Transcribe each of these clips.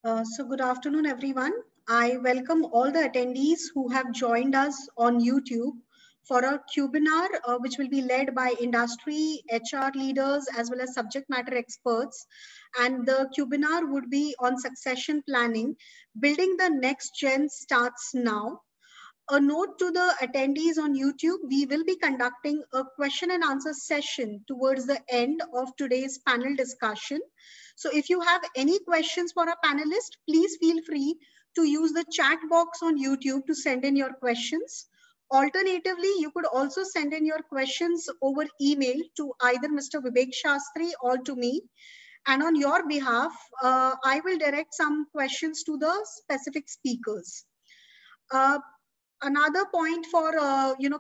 So good afternoon, everyone. I welcome all the attendees who have joined us on YouTube for a webinar, which will be led by industry, HR leaders, as well as subject matter experts. And the webinar would be on succession planning. Building the next gen starts now. A note to the attendees on YouTube, we will be conducting a question and answer session towards the end of today's panel discussion. So if you have any questions for our panelists, please feel free to use the chat box on YouTube to send in your questions. Alternatively, you could also send in your questions over email to either Mr. Vivek Shastri or to me. And on your behalf, I will direct some questions to the specific speakers. Another point for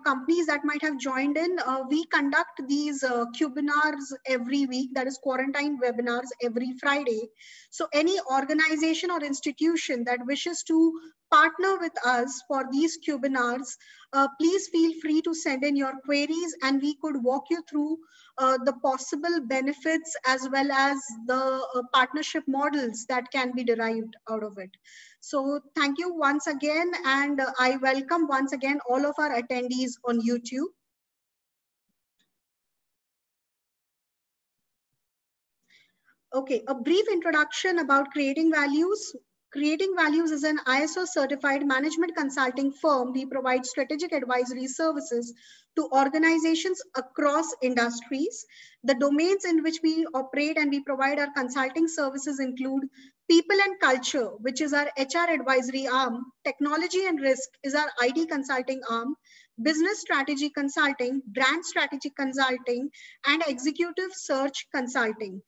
companies that might have joined in, we conduct these webinars every week, that is quarantine webinars every Friday. So any organization or institution that wishes to partner with us for these webinars, please feel free to send in your queries and we could walk you through the possible benefits as well as the partnership models that can be derived out of it. So thank you once again, and I welcome once again all of our attendees on YouTube. Okay, a brief introduction about Creating Values. Creating Values is an ISO certified management consulting firm. We provide strategic advisory services to organizations across industries. The domains in which we operate and we provide our consulting services include people and culture, which is our HR advisory arm. Technology and risk is our IT consulting arm. Business strategy consulting, brand strategy consulting, and executive search consulting.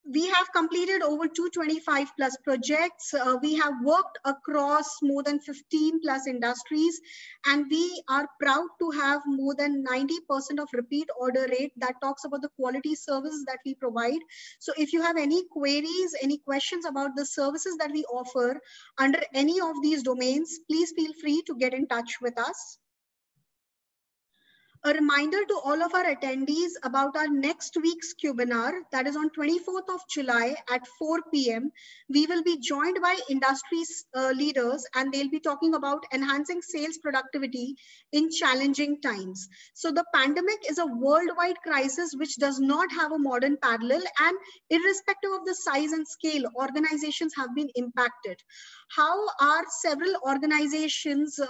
We have completed over 225 plus projects. We have worked across more than 15 plus industries, and we are proud to have more than 90% of repeat order rate. That talks about the quality services that we provide. So if you have any queries, any questions about the services that we offer under any of these domains, please feel free to get in touch with us. A reminder to all of our attendees about our next week's webinar, that is on 24th of July at 4 p.m. We will be joined by industry leaders and they'll be talking about enhancing sales productivity in challenging times. So the pandemic is a worldwide crisis which does not have a modern parallel, and irrespective of the size and scale, organizations have been impacted. How are several organizations,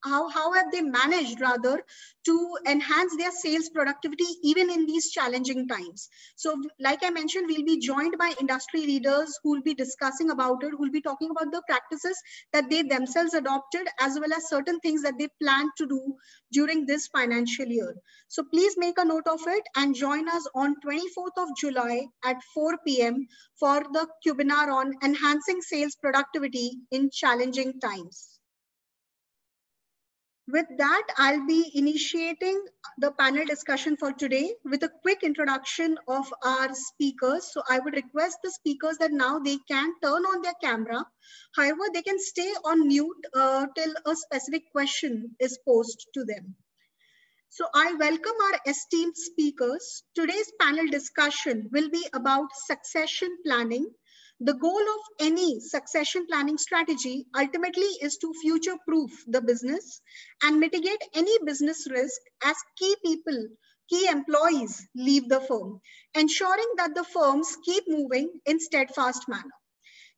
how have they managed rather to enhance their sales productivity even in these challenging times? So like I mentioned, we'll be joined by industry leaders who will be discussing about it, who will be talking about the practices that they themselves adopted as well as certain things that they plan to do during this financial year. So please make a note of it and join us on 24th of July at 4 p.m. for the webinar on enhancing sales productivity in challenging times. With that, I'll be initiating the panel discussion for today with a quick introduction of our speakers. So I would request the speakers that now they can turn on their camera. However, they can stay on mute till a specific question is posed to them. So I welcome our esteemed speakers. Today's panel discussion will be about succession planning. The goal of any succession planning strategy ultimately is to future-proof the business and mitigate any business risk as key employees leave the firm, ensuring that the firms keep moving in steadfast manner.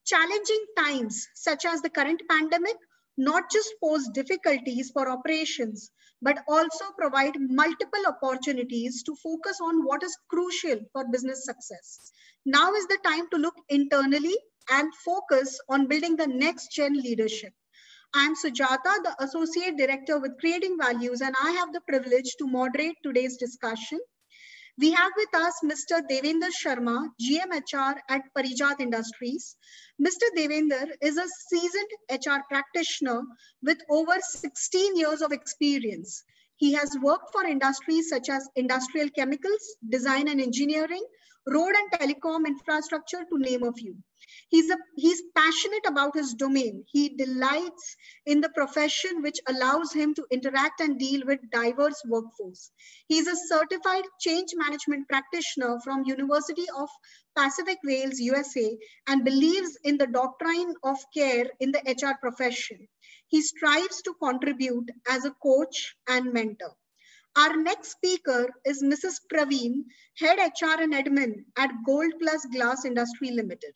Challenging times such as the current pandemic not just pose difficulties for operations, but also provide multiple opportunities to focus on what is crucial for business success. Now is the time to look internally and focus on building the next gen leadership. I'm Sujata, the Associate Director with Creating Values, and I have the privilege to moderate today's discussion. We have with us Mr. Devender Sharma, GMHR at Parijat Industries. Mr. Devender is a seasoned HR practitioner with over 16 years of experience. He has worked for industries such as industrial chemicals, design and engineering, road and telecom infrastructure, to name a few. He's passionate about his domain. He delights in the profession which allows him to interact and deal with diverse workforce. He's a certified change management practitioner from University of Pacific Wales, USA, and believes in the doctrine of care in the HR profession. He strives to contribute as a coach and mentor. Our next speaker is Mrs. Praveen, Head HR and Admin at Gold Plus Glass Industry Limited.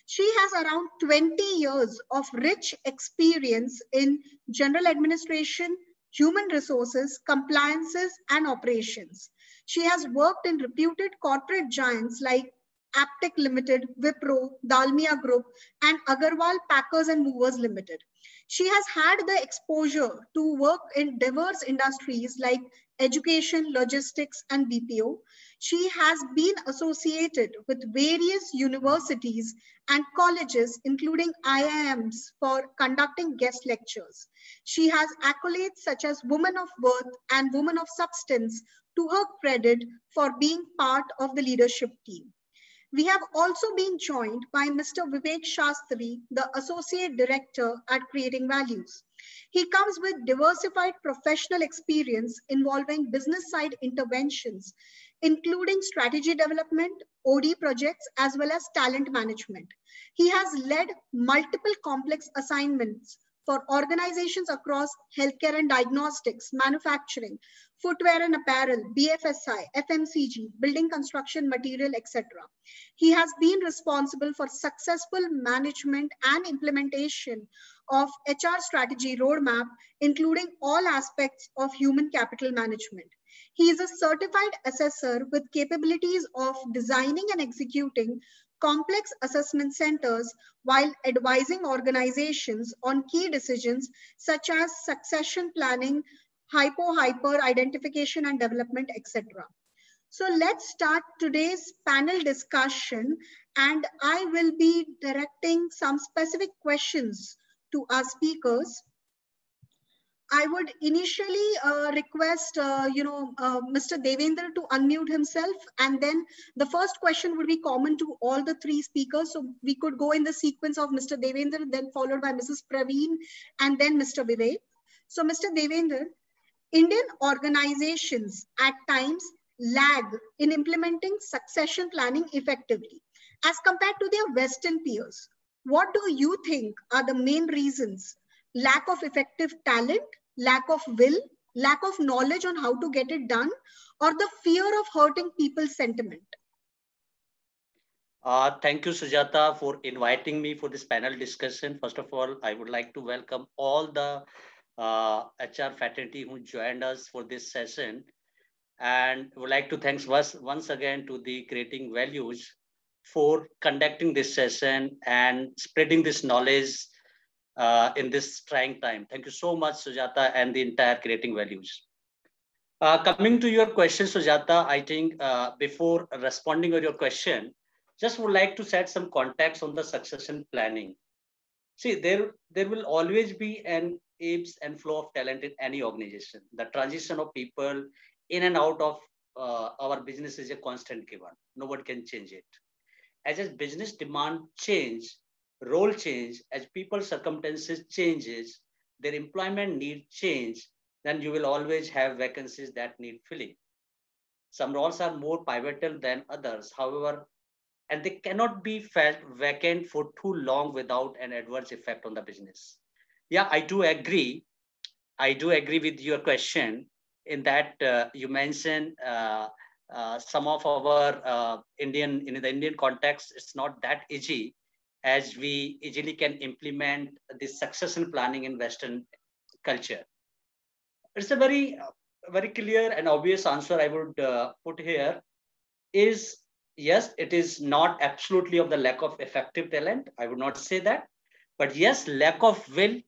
She has around 20 years of rich experience in general administration, human resources, compliances, and operations. She has worked in reputed corporate giants like Aptec Limited, Wipro, Dalmia Group, and Agarwal Packers and Movers Limited. She has had the exposure to work in diverse industries like education, logistics, and BPO. She has been associated with various universities and colleges, including IIMs, for conducting guest lectures. She has accolades such as Woman of Worth and Woman of Substance to her credit for being part of the leadership team. We have also been joined by Mr. Vivek Shastri, the Associate Director at Creating Values. He comes with diversified professional experience involving business side interventions, including strategy development, OD projects, as well as talent management. He has led multiple complex assignments for organizations across healthcare and diagnostics, manufacturing, footwear and apparel, BFSI, FMCG, building construction material, etc. He has been responsible for successful management and implementation of HR strategy roadmap, including all aspects of human capital management. He is a certified assessor with capabilities of designing and executing complex assessment centers while advising organizations on key decisions such as succession planning, hyper identification and development, etc. So let's start today's panel discussion, and I will be directing some specific questions to our speakers. I would initially request, Mr. Devendra to unmute himself, and then the first question would be common to all the three speakers. So we could go in the sequence of Mr. Devendra, then followed by Mrs. Praveen, and then Mr. Vivek. So Mr. Devendra, Indian organizations at times lag in implementing succession planning effectively as compared to their Western peers. What do you think are the main reasons? Lack of effective talent, lack of will, lack of knowledge on how to get it done, or the fear of hurting people's sentiment? Thank you, Sujata, for inviting me for this panel discussion. First of all, I would like to welcome all the HR fraternity who joined us for this session, and would like to thank once again to the Creating Values for conducting this session and spreading this knowledge in this trying time. Thank you so much, Sujata, and the entire Creating Values. Coming to your question, Sujata, I think before responding to your question, just would like to set some context on the succession planning. See, there will always be an ebbs and flow of talent in any organization. The transition of people in and out of our business is a constant given. Nobody can change it. As business demand change, role change, as people's circumstances changes, their employment need change, then you will always have vacancies that need filling. Some roles are more pivotal than others, however, and they cannot be felt vacant for too long without an adverse effect on the business. Yeah, I do agree. I do agree with your question in that you mentioned some of our in the Indian context, it's not that easy as we easily can implement this succession planning in Western culture. It's a very clear and obvious answer I would put here is yes, it is not absolutely of the lack of effective talent. I would not say that, but yes, lack of will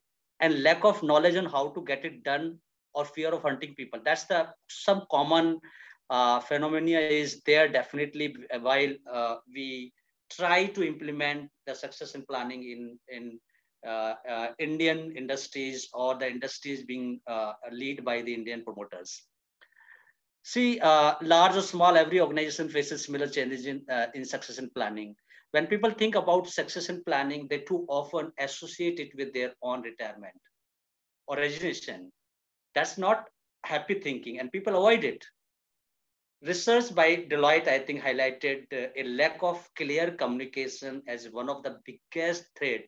and lack of knowledge on how to get it done or fear of hunting people. That's some common phenomena is there definitely while we try to implement the succession planning in Indian industries or the industries being led by the Indian promoters. See, large or small, every organization faces similar challenges in succession planning. when people think about succession planning, they too often associate it with their own retirement or resignation. That's not happy thinking, and people avoid it. Research by Deloitte, I think, highlighted a lack of clear communication as one of the biggest threat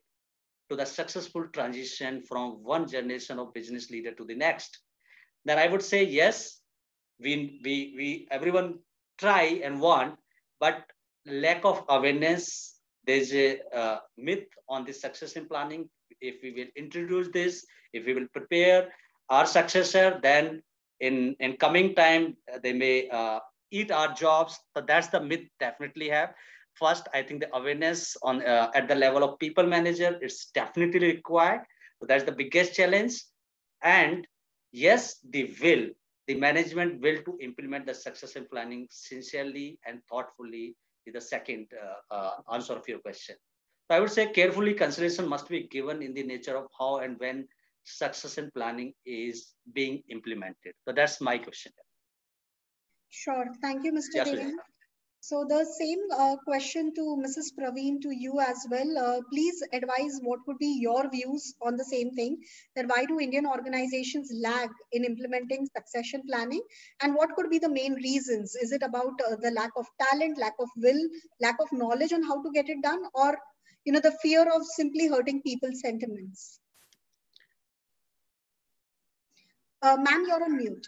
to the successful transition from one generation of business leader to the next. Then I would say yes, we everyone try and want, but lack of awareness. There's a myth on the succession planning. If we will introduce this, if we will prepare our successor, then in coming time they may eat our jobs. So that's the myth. Definitely have. First, I think the awareness on at the level of people manager is definitely required. So that's the biggest challenge. And yes, the management will to implement the succession planning sincerely and thoughtfully is the second answer of your question. So I would say carefully consideration must be given in the nature of how and when succession planning is being implemented. So that's my question. Sure. Thank you, Mr. Yes, Devan. So the same question to Mrs. Praveen, to you as well. Please advise what would be your views on the same thing, that why do Indian organizations lag in implementing succession planning, and what could be the main reasons? Is it about the lack of talent, lack of will, lack of knowledge on how to get it done, or the fear of simply hurting people's sentiments? Ma'am, you're on mute.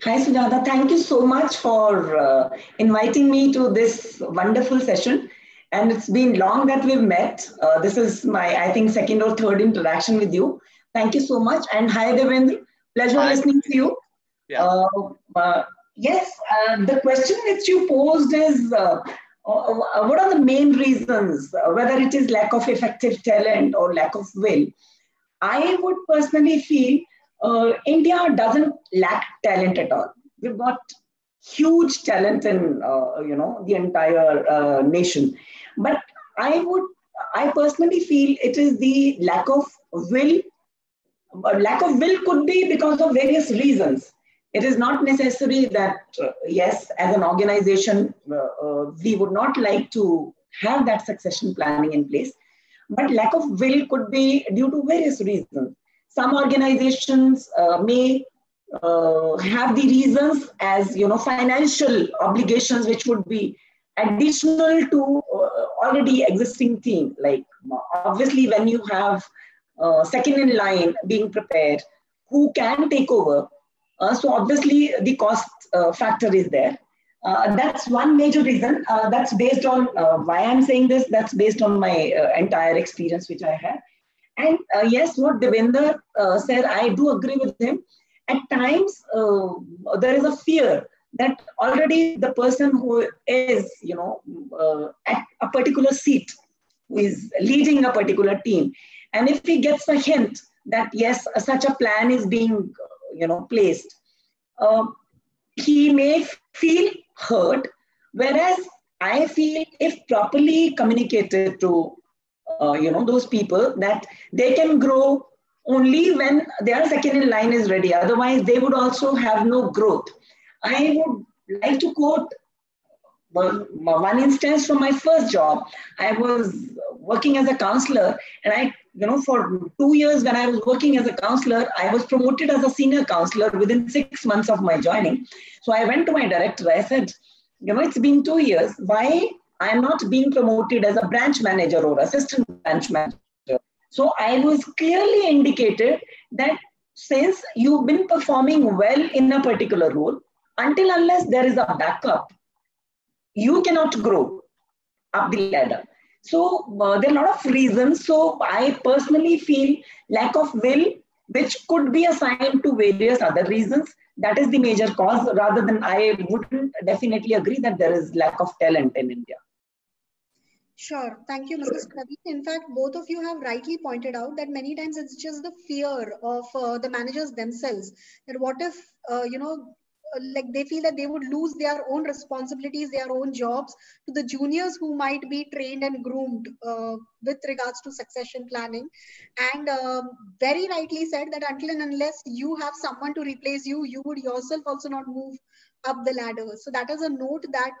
Hi, Sujata. Thank you so much for inviting me to this wonderful session. And it's been long that we've met. This is my, I think, second or third interaction with you. Thank you so much. And hi, Devendra. Pleasure listening to you. Yeah. Yes, the question which you posed is, what are the main reasons, whether it is lack of effective talent or lack of will? I would personally feel India doesn't lack talent at all. We've got huge talent in the entire nation. But I personally feel it is the lack of will. Lack of will could be because of various reasons. It is not necessary that, yes, as an organization, we would not like to have that succession planning in place. But lack of will could be due to various reasons. Some organizations may have the reasons as, financial obligations, which would be additional to already existing team. Like obviously when you have second in line being prepared, who can take over? So obviously the cost factor is there. That's one major reason. That's based on why I'm saying this. That's based on my entire experience which I have. And yes, what Devendra said, I do agree with him. At times, there is a fear that already the person who is, at a particular seat, who is leading a particular team, and if he gets a hint that yes, such a plan is being, placed, he may feel hurt. Whereas I feel if properly communicated to those people, that they can grow only when their second in line is ready. Otherwise, they would also have no growth. I would like to quote one instance from my first job. I was working as a counselor, and for 2 years when I was working as a counselor, I was promoted as a senior counselor within 6 months of my joining. So I went to my director. I said, it's been 2 years. Why I'm not being promoted as a branch manager or assistant branch manager? So I was clearly indicated that since you've been performing well in a particular role, until unless there is a backup, you cannot grow up the ladder. So there are a lot of reasons. So I personally feel lack of will, which could be assigned to various other reasons. That is the major cause, rather than I wouldn't definitely agree that there is lack of talent in India. Sure. Thank you, Mrs. Praveen. In fact, both of you have rightly pointed out that many times it's just the fear of the managers themselves. That what if, like they feel that they would lose their own responsibilities, their own jobs to the juniors who might be trained and groomed with regards to succession planning. And very rightly said that until and unless you have someone to replace you, you would yourself also not move up the ladder. So that is a note that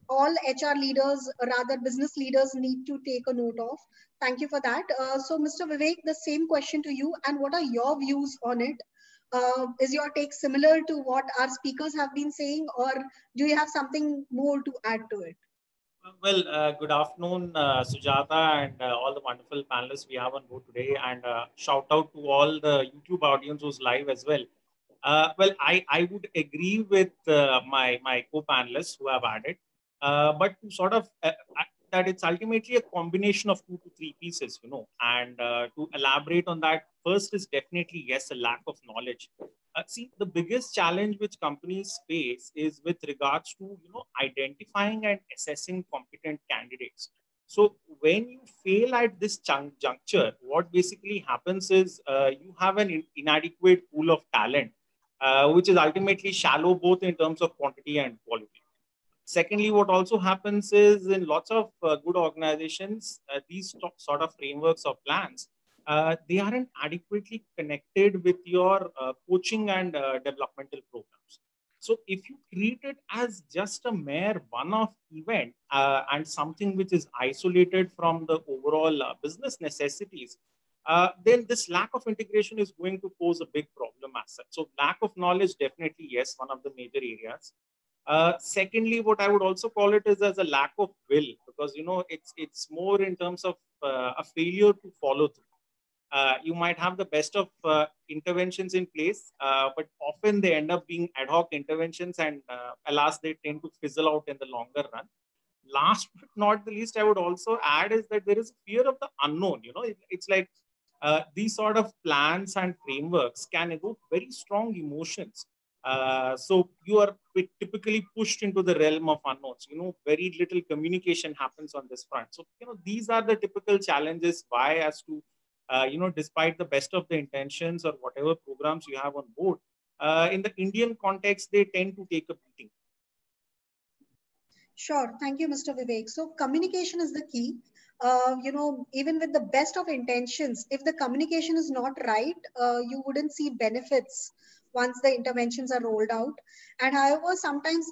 all HR leaders, rather business leaders, need to take a note of. Thank you for that. So Mr. Vivek, the same question to you, and what are your views on it? Is your take similar to what our speakers have been saying, or do you have something more to add to it? Well, good afternoon, Sujata, and all the wonderful panelists we have on board today. And shout out to all the YouTube audience who's live as well. Well, I would agree with my co-panelists who have added, but to sort of that it's ultimately a combination of 2 to 3 pieces, and to elaborate on that, first is definitely, yes, a lack of knowledge. See, the biggest challenge which companies face is with regards to, identifying and assessing competent candidates. So when you fail at this juncture, what basically happens is you have an inadequate pool of talent, which is ultimately shallow both in terms of quantity and quality. Secondly, what also happens is in lots of good organizations, these sort of frameworks or plans, they aren't adequately connected with your coaching and developmental programs. So if you treat it as just a mere one-off event and something which is isolated from the overall business necessities, then this lack of integration is going to pose a big problem as such. So lack of knowledge, definitely, yes, one of the major areas. Secondly, what I would also call it is as a lack of will, because, it's more in terms of a failure to follow through. You might have the best of interventions in place, but often they end up being ad hoc interventions, and alas, they tend to fizzle out in the longer run. Last but not the least, I would also add is that there is fear of the unknown. It's like these sort of plans and frameworks can evoke very strong emotions. So you are typically pushed into the realm of unknowns. Very little communication happens on this front. So, these are the typical challenges why as to despite the best of the intentions or whatever programs you have on board, in the Indian context, they tend to take a beating. Sure. Thank you, Mr. Vivek. So communication is the key. Even with the best of intentions, if the communication is not right, you wouldn't see benefits once the interventions are rolled out. And however, sometimes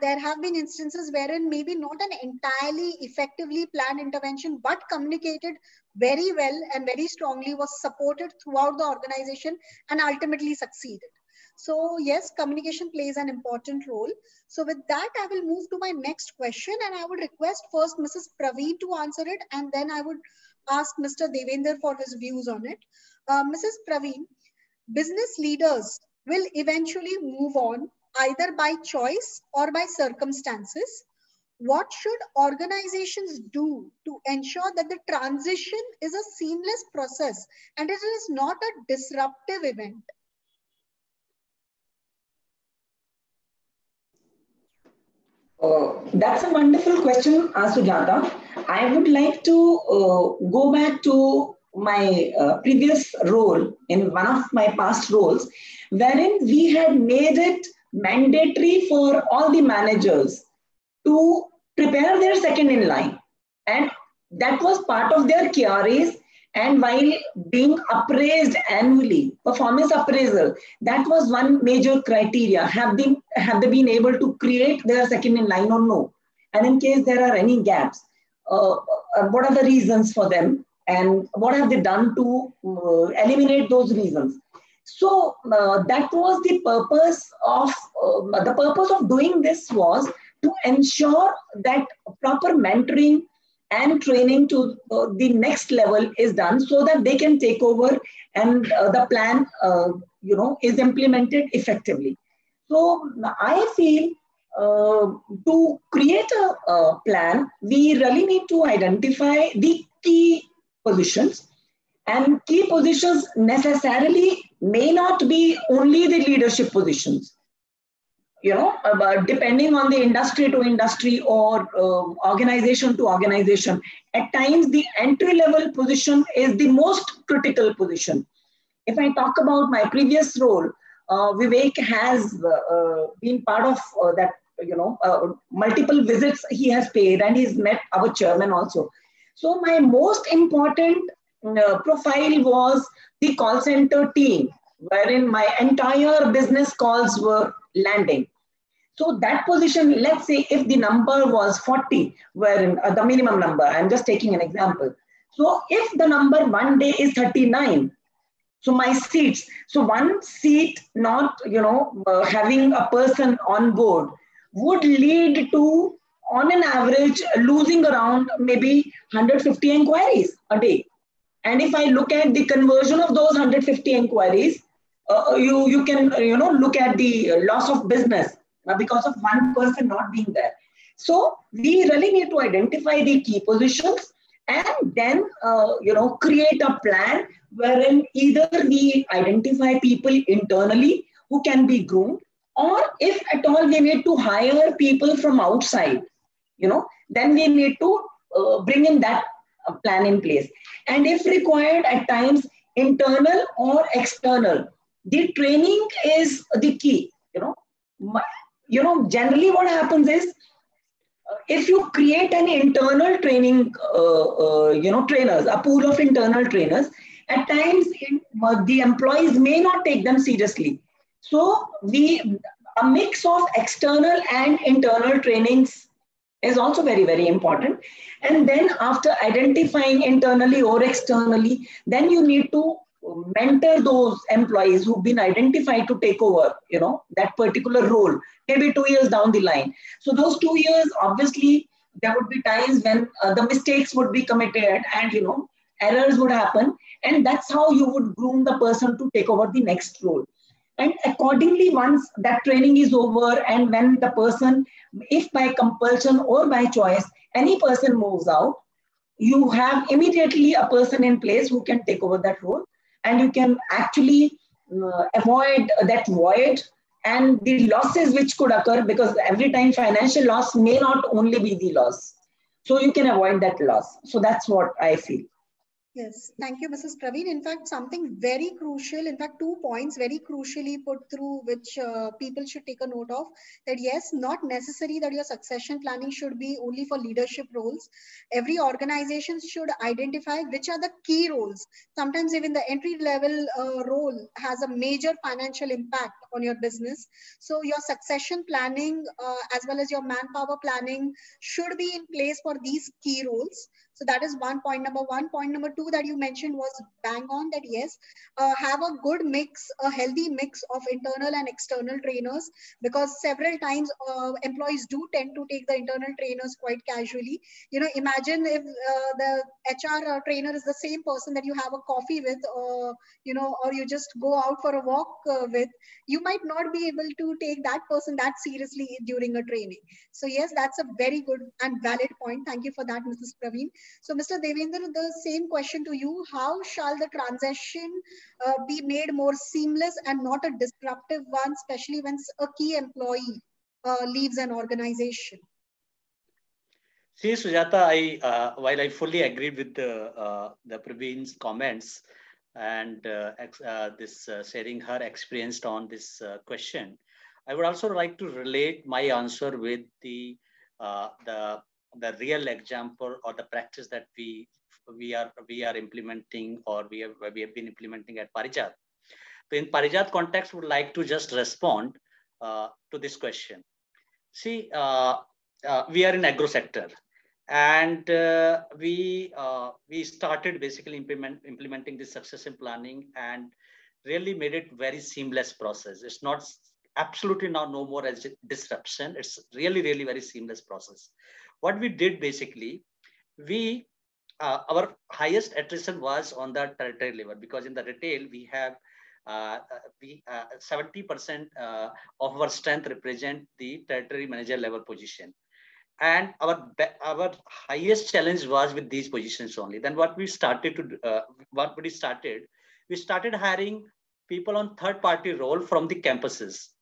there have been instances wherein maybe not an entirely effectively planned intervention, but communicated very well and very strongly, was supported throughout the organization and ultimately succeeded. So yes, communication plays an important role. So with that, I will move to my next question, and I would request first Mrs. Praveen to answer it, and then I would ask Mr. Devender for his views on it. Mrs. Praveen, business leaders will eventually move on either by choice or by circumstances. What should organizations do to ensure that the transition is a seamless process and it is not a disruptive event? That's a wonderful question, Sujata. I would like to go back to my previous role in one of my past roles, wherein we had made it mandatory for all the managers to prepare their second in line. And that was part of their KRAs. And while being appraised annually, performance appraisal, that was one major criteria. Have they been able to create their second in line or no? And in case there are any gaps, what are the reasons for them? And what have they done to eliminate those reasons? So that was the purpose of doing this was to ensure that proper mentoring and training to the next level is done so that they can take over and the plan, is implemented effectively. So I feel to create a plan, we really need to identify the key positions, and key positions necessarily may not be only the leadership positions. Depending on the industry to industry or organization to organization, at times the entry level position is the most critical position. If I talk about my previous role, Vivek has been part of that, multiple visits he has paid, and he's met our chairman also. So my most important profile was the call center team, wherein my entire business calls were landing. So that position, let's say if the number was 40, wherein the minimum number, I'm just taking an example. So if the number one day is 39, so my seats, so one seat not, having a person on board would lead to, on an average, losing around maybe 150 inquiries a day. And if I look at the conversion of those 150 inquiries, you can, look at the loss of business because of one person not being there. So we really need to identify the key positions and then, create a plan wherein either we identify people internally who can be groomed, or if at all we need to hire people from outside, then we need to bring in that plan in place. And if required, at times, internal or external, the training is the key. Generally what happens is, if you create an internal training, trainers, a pool of internal trainers, at times the employees may not take them seriously. So a mix of external and internal trainings is also very, very important. And then after identifying internally or externally, then you need to mentor those employees who've been identified to take over, that particular role, maybe 2 years down the line. So those 2 years, obviously, there would be times when the mistakes would be committed and, errors would happen. And that's how you would groom the person to take over the next role. And accordingly, once that training is over and when the person, if by compulsion or by choice, any person moves out, you have immediately a person in place who can take over that role. And you can actually avoid that void and the losses which could occur, because every time financial loss may not only be the loss. So you can avoid that loss. So that's what I feel. Yes, thank you, Mrs. Praveen. In fact, something very crucial, in fact, 2 points very crucially put through, which people should take a note of, that yes, not necessary that your succession planning should be only for leadership roles. Every organization should identify which are the key roles. Sometimes even the entry level role has a major financial impact on your business. So your succession planning as well as your manpower planning should be in place for these key roles. So that is one point, number one. Point number two that you mentioned was bang on, that yes, have a good mix, a healthy mix of internal and external trainers, because several times employees do tend to take the internal trainers quite casually. Imagine if the HR trainer is the same person that you have a coffee with, or you just go out for a walk with, you might not be able to take that person that seriously during a training. So yes, that's a very good and valid point. Thank you for that, Mrs. Praveen. So Mr. Devendra, the same question to you. How shall the transition be made more seamless and not a disruptive one, especially when a key employee leaves an organization? See, Sujata, while I fully agreed with the Praveen's comments and sharing her experience on this question, I would also like to relate my answer with the real example or the practice that we are implementing, or we have been implementing at Parijat. So in Parijat context, would like to just respond to this question. See, we are in agro sector, and we started basically implementing this succession planning and really made it very seamless process. It's not absolutely now no more as disruption. It's really, really very seamless process. What we did basically, our highest attrition was on the territory level, because in the retail we have 70% of our strength represent the territory manager level position, and our highest challenge was with these positions only. Then what we started to we started hiring people on third party role from the campuses,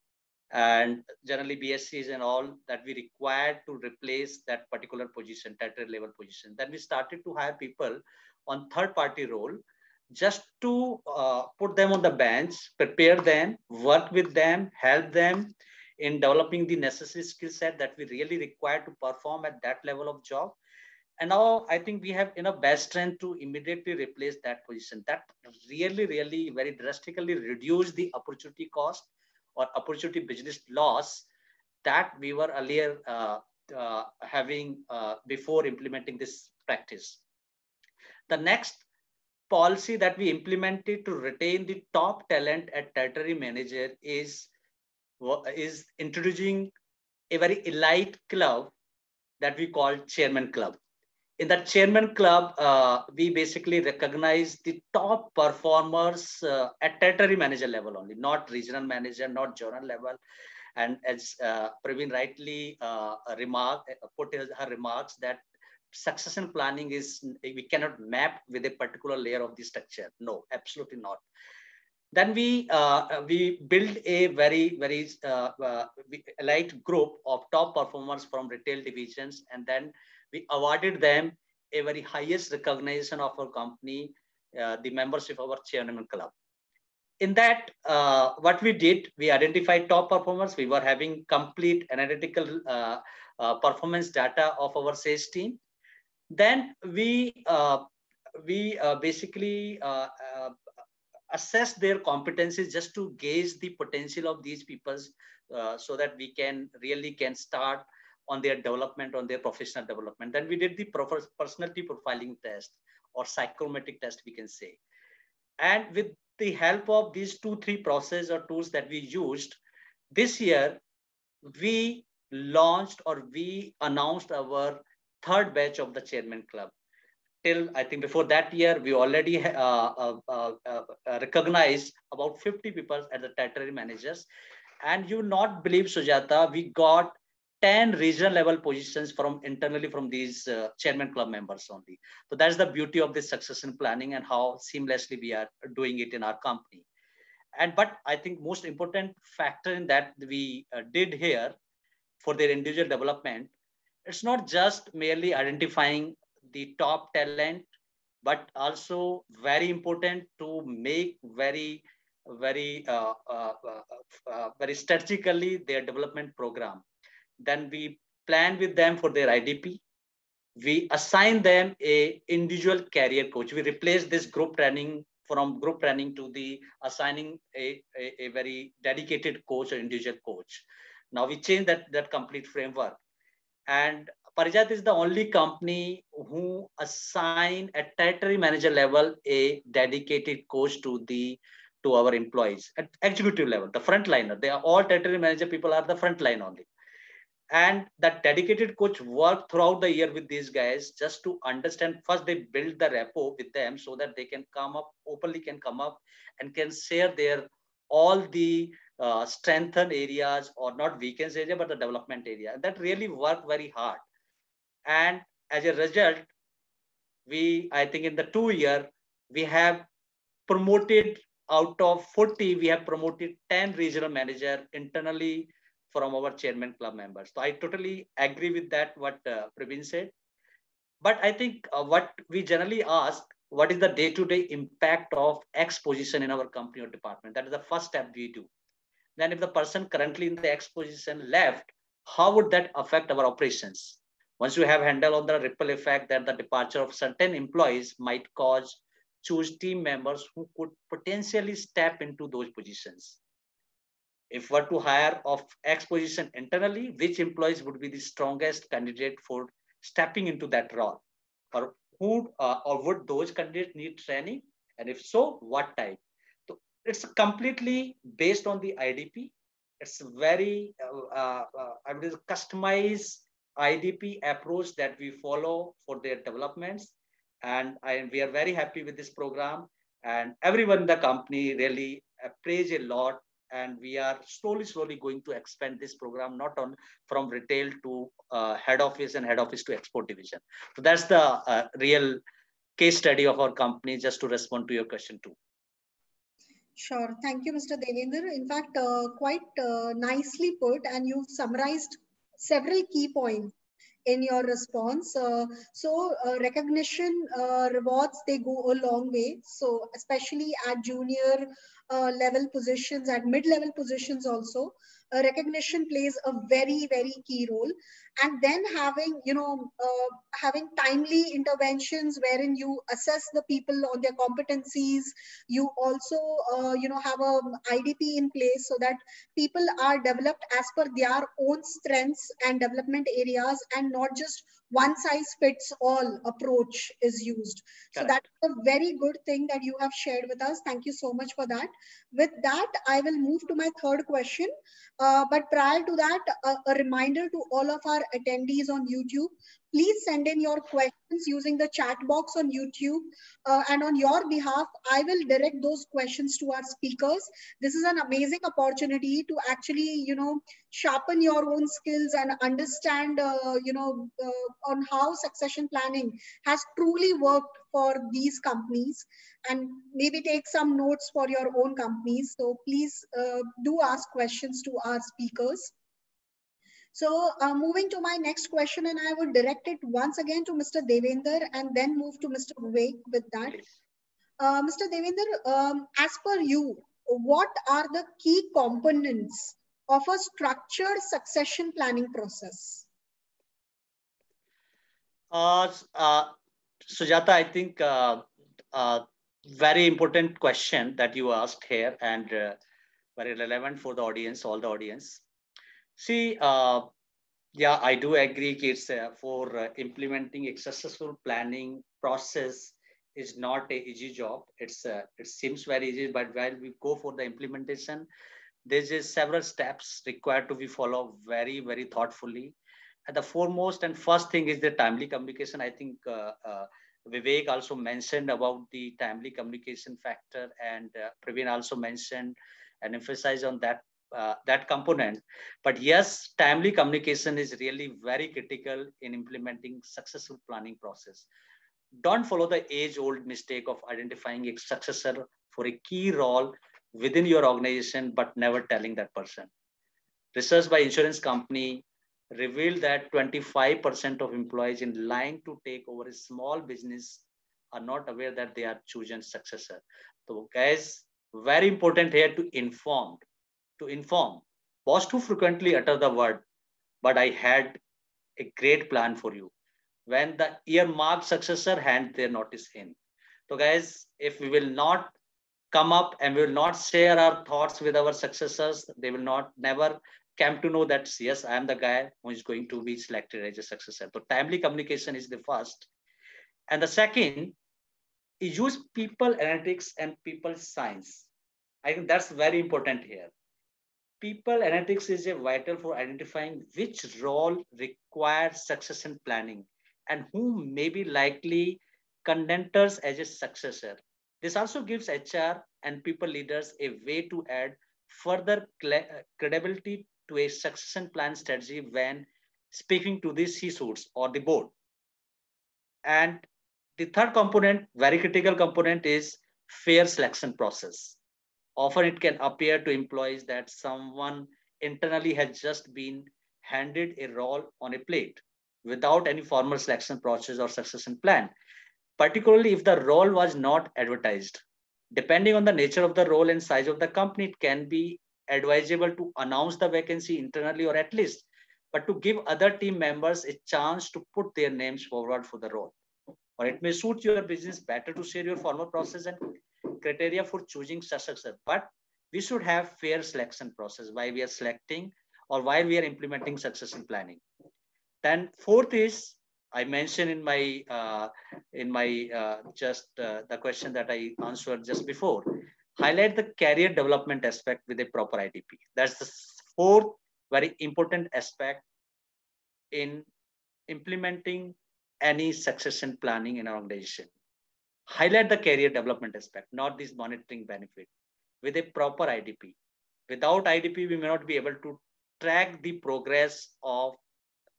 and generally BSCs and all that we required to replace that particular position, territory level position. Then we started to hire people on third party role, just to put them on the bench, prepare them, work with them, help them in developing the necessary skill set that we really require to perform at that level of job. And now I think we have enough bench strength to immediately replace that position. That really very drastically reduce the opportunity cost or opportunity business loss that we were earlier having before implementing this practice. The next policy that we implemented to retain the top talent at territory manager is introducing a very elite club that we call Chairman Club. In that Chairman Club, we basically recognize the top performers at territory manager level only, not regional manager, not zonal level. And as Praveen rightly put her remarks, that succession planning is, we cannot map with a particular layer of the structure. No, absolutely not. Then we build a very elite group of top performers from retail divisions, and then we awarded them a very highest recognition of our company, the membership of our Chairman Club. In that, what we did, we identified top performers. We were having complete analytical performance data of our sales team. Then we basically assess their competencies just to gauge the potential of these people, so that we can start on their development, on their professional development. Then we did the personality profiling test or psychometric test, we can say. And with the help of these 2-3 processes or tools that we used, this year we launched or we announced our 3rd batch of the Chairman Club. Till I think before that year, we already recognized about 50 people as the territory managers. And you will not believe, Sujata, we got 10 regional level positions from internally from these Chairman Club members only. So that's the beauty of this succession planning and how seamlessly we are doing it in our company. But I think most important factor in that we did here for their individual development, it's not just merely identifying the top talent, but also very important to make very strategically their development program. Then we plan with them for their IDP. We assign them a individual career coach. We replace this group training from group training to the assigning a very dedicated coach or individual coach. Now we change that complete framework. And Parijat is the only company who assign at territory manager level a dedicated coach to our employees at executive level, the frontliner. They are all territory manager people are the frontline only. And that dedicated coach worked throughout the year with these guys just to understand. First, they build the rapport with them so that they can openly come up and can share their all the strengthened areas, or not weakness area, but the development area. That really worked very hard. And as a result, I think in the 2 years, we have promoted out of 40, we have promoted 10 regional managers internally from our Chairman Club members. So I totally agree with that, what Praveen said. But I think what we generally ask, what is the day-to-day impact of X position in our company or department? That is the first step we do. Then if the person currently in the X position left, how would that affect our operations? Once you have handled on the ripple effect that the departure of certain employees might choose team members who could potentially step into those positions. If we're to hire of X position internally, which employees would be the strongest candidate for stepping into that role? Or would those candidates need training? And if so, what type? So it's completely based on the IDP. It's very customized IDP approach that we follow for their developments. And we are very happy with this program. And everyone in the company really praise a lot. And we are slowly going to expand this program, not on from retail to head office and head office to export division. So that's the real case study of our company, just to respond to your question too. Sure. Thank you, Mr. Devender. In fact, quite nicely put, and you've summarized several key points in your response. Recognition rewards, they go a long way. So especially at junior level positions, at mid-level positions also, recognition plays a very, very key role. And then having, having timely interventions wherein you assess the people on their competencies. You also, have a IDP in place so that people are developed as per their own strengths and development areas, and not just one size fits all approach is used. So that's a very good thing that you have shared with us. Thank you so much for that. With that, I will move to my third question. But prior to that, a reminder to all of our attendees on YouTube, please send in your questions using the chat box on YouTube. And on your behalf, I will direct those questions to our speakers. This is an amazing opportunity to actually, sharpen your own skills and understand, on how succession planning has truly worked for these companies, and maybe take some notes for your own companies. So please do ask questions to our speakers. So moving to my next question, and I would direct it once again to Mr. Devender and then move to Mr. Vivek with that. Mr. Devender, as per you, what are the key components of a structured succession planning process? Sujata, I think very important question that you asked here, and very relevant for the audience, all the audience. See, yeah, I do agree. It's for implementing a successful planning process is not an easy job. It seems very easy, but while we go for the implementation, there's just several steps required to be followed very, very thoughtfully. And the foremost and first thing is the timely communication. I think Vivek also mentioned about the timely communication factor, and Praveen also mentioned and emphasized on that component. But yes, timely communication is really very critical in implementing successful planning process. Don't follow the age-old mistake of identifying a successor for a key role within your organization, but never telling that person. Research by insurance company revealed that 25% of employees in line to take over a small business are not aware that they are chosen successor. So guys, very important here to inform. Boss too frequently utter the word, but I had a great plan for you. When the earmarked successor hand their notice in. So guys, if we will not come up and we will not share our thoughts with our successors, they will never come to know that, yes, I am the guy who is going to be selected as a successor. So timely communication is the first. And the second, use people analytics and people science. I think that's very important here. People analytics is vital for identifying which role requires succession planning and who may be likely contenders as a successor. This also gives HR and people leaders a way to add further credibility to a succession plan strategy when speaking to the C-suites or the board. And the third component, very critical component, is fair selection process. Often it can appear to employees that someone internally has just been handed a role on a plate without any formal selection process or succession plan, particularly if the role was not advertised. Depending on the nature of the role and size of the company, it can be advisable to announce the vacancy internally, or at least, but to give other team members a chance to put their names forward for the role. Or it may suit your business better to share your formal process and criteria for choosing successor, but we should have fair selection process while we are selecting or while we are implementing succession planning. Then fourth is, I mentioned in my the question that I answered just before, highlight the career development aspect with a proper IDP. That's the fourth very important aspect in implementing any succession planning in an organization. Highlight the career development aspect, not this monitoring benefit, with a proper IDP. Without IDP, we may not be able to track the progress of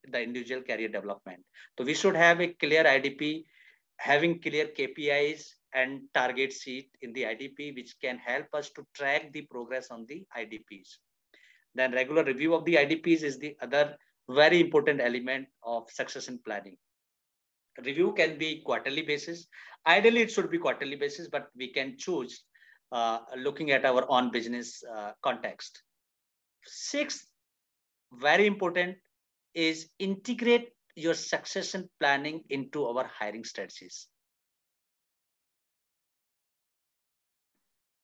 the individual career development. So we should have a clear IDP, having clear KPIs and target sheet in the IDP, which can help us to track the progress on the IDPs. Then regular review of the IDPs is the other very important element of succession planning. Review can be quarterly basis. Ideally, it should be quarterly basis, but we can choose looking at our own business context. Sixth, very important, is integrate your succession planning into our hiring strategies.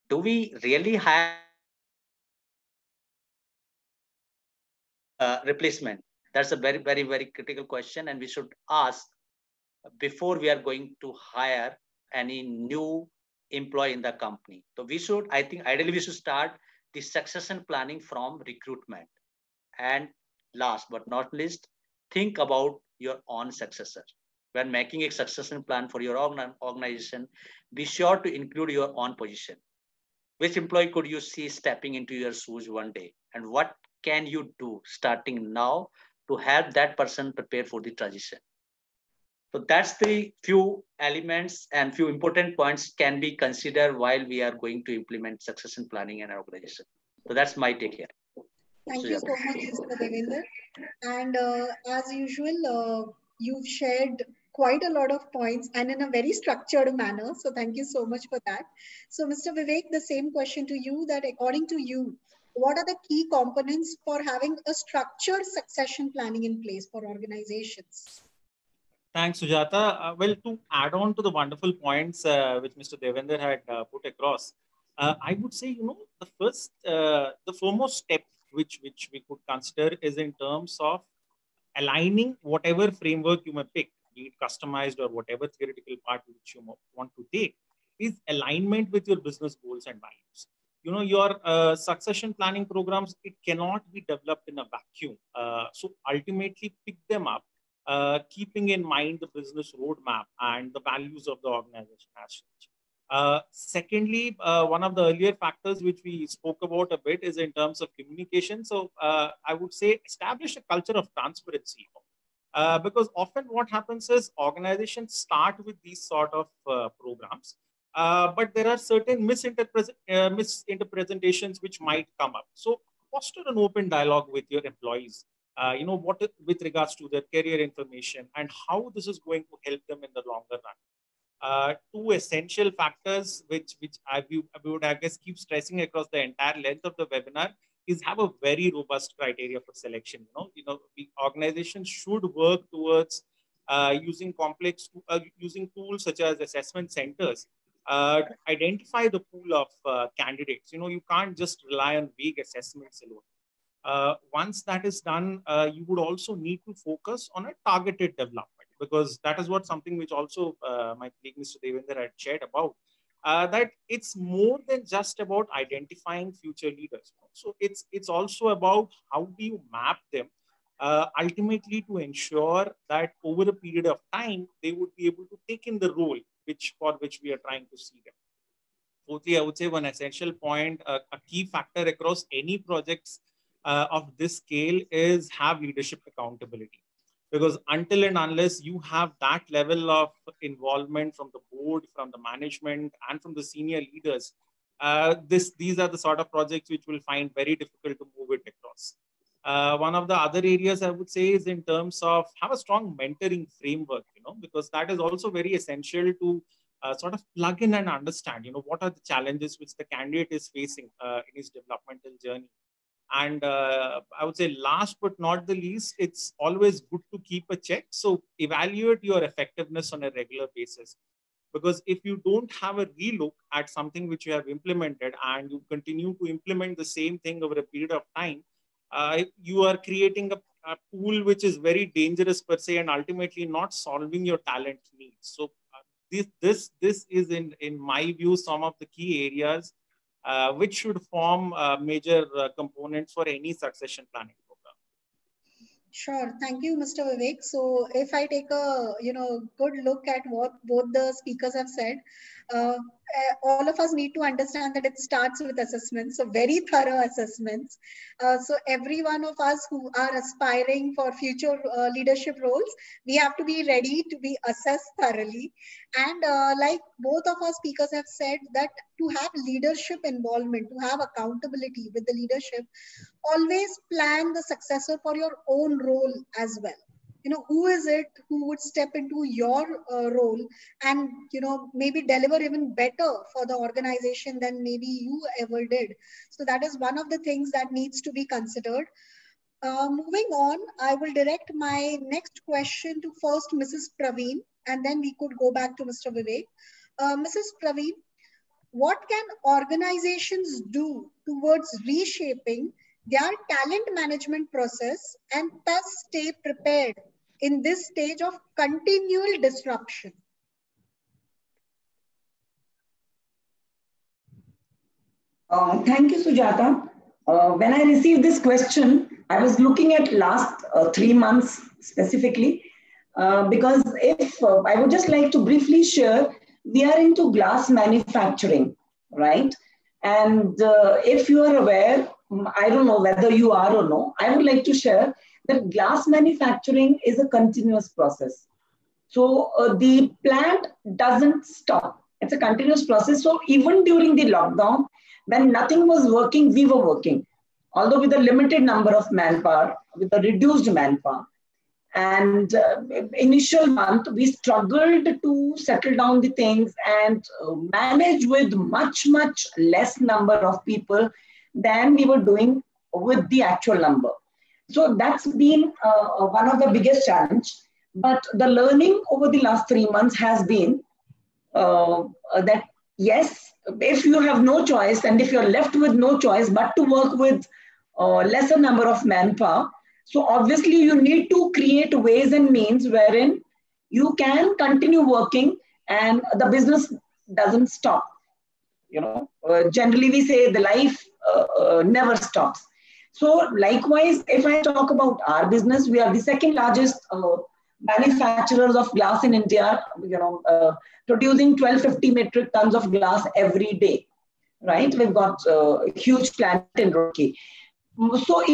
Do we really hire replacement? That's a very, very, very critical question, and we should ask before we are going to hire any new employee in the company. So we should, I think, ideally we should start the succession planning from recruitment. And last but not least, think about your own successor. When making a succession plan for your organization, be sure to include your own position. Which employee could you see stepping into your shoes one day? And what can you do starting now to help that person prepare for the transition? So that's the few elements and few important points can be considered while we are going to implement succession planning in our organization. So that's my take here. Thank you so much, Mr. Devender. And as usual, you've shared quite a lot of points and in a very structured manner. So thank you so much for that. So Mr. Vivek, the same question to you, that according to you, what are the key components for having a structured succession planning in place for organizations? Thanks, Sujata. Well, to add on to the wonderful points which Mr. Devender had put across, I would say, the foremost step which we could consider is in terms of aligning whatever framework you may pick, be it customized or whatever theoretical part which you want to take, is alignment with your business goals and values. Your succession planning programs, it cannot be developed in a vacuum. So ultimately pick them up, keeping in mind the business roadmap and the values of the organization as such. Secondly, one of the earlier factors which we spoke about a bit is in terms of communication. So I would say establish a culture of transparency. Because often what happens is organizations start with these sort of programs, but there are certain misinterpretations which might come up. So foster an open dialogue with your employees, with regards to their career information and how this is going to help them in the longer run. Two essential factors which I would, I guess, keep stressing across the entire length of the webinar is have a very robust criteria for selection. The organization should work towards using using tools such as assessment centers to identify the pool of candidates. You can't just rely on vague assessments alone. Once that is done, you would also need to focus on a targeted development, because that is what something which also my colleague Mr. Devender had shared about, that it's more than just about identifying future leaders. So it's also about how do you map them ultimately to ensure that over a period of time, they would be able to take in the role for which we are trying to see them. Fourthly, I would say one essential point, a key factor across any projects of this scale is have leadership accountability. Because until and unless you have that level of involvement from the board, from the management, and from the senior leaders, these are the sort of projects which will find very difficult to move it across. One of the other areas I would say is in terms of have a strong mentoring framework, because that is also very essential to sort of plug in and understand, what are the challenges which the candidate is facing in his developmental journey. And I would say last but not the least, it's always good to keep a check. So evaluate your effectiveness on a regular basis. Because if you don't have a relook at something which you have implemented and you continue to implement the same thing over a period of time, you are creating a pool which is very dangerous per se and ultimately not solving your talent needs. So this is in my view some of the key areas which should form major components for any succession planning program. Sure. Thank you, Mr. Vivek. So if I take a good look at what both the speakers have said, all of us need to understand that it starts with assessments, so very thorough assessments. So every one of us who are aspiring for future leadership roles, we have to be ready to be assessed thoroughly. And like both of our speakers have said, that to have leadership involvement, to have accountability with the leadership, always plan the successor for your own role as well. You know, who is it who would step into your role and, you know, maybe deliver even better for the organization than maybe you ever did. So that is one of the things that needs to be considered. Moving on, I will direct my next question to first Mrs. Praveen, and then we could go back to Mr. Vivek. Mrs. Praveen, what can organizations do towards reshaping their talent management process and thus stay prepared in this stage of continual disruption? Thank you, Sujata. When I received this question, I was looking at last 3 months specifically, because if I would just like to briefly share, we are into glass manufacturing, right? And if you are aware, I don't know whether you are or no, I would like to share that glass manufacturing is a continuous process. So the plant doesn't stop. It's a continuous process. So even during the lockdown, when nothing was working, we were working, although with a limited number of manpower, with a reduced manpower. And initial month, we struggled to settle down the things and manage with much, much less number of people than we were doing with the actual number. So that's been one of the biggest challenge. But the learning over the last 3 months has been that, yes, if you have no choice and if you're left with no choice but to work with lesser number of manpower, so obviously you need to create ways and means wherein you can continue working and the business doesn't stop. You know, generally we say the life never stops. So likewise, if I talk about our business, we are the second largest manufacturers of glass in India, you know, producing 1250 metric tons of glass every day, right? We've got a huge plant in Roorkee. So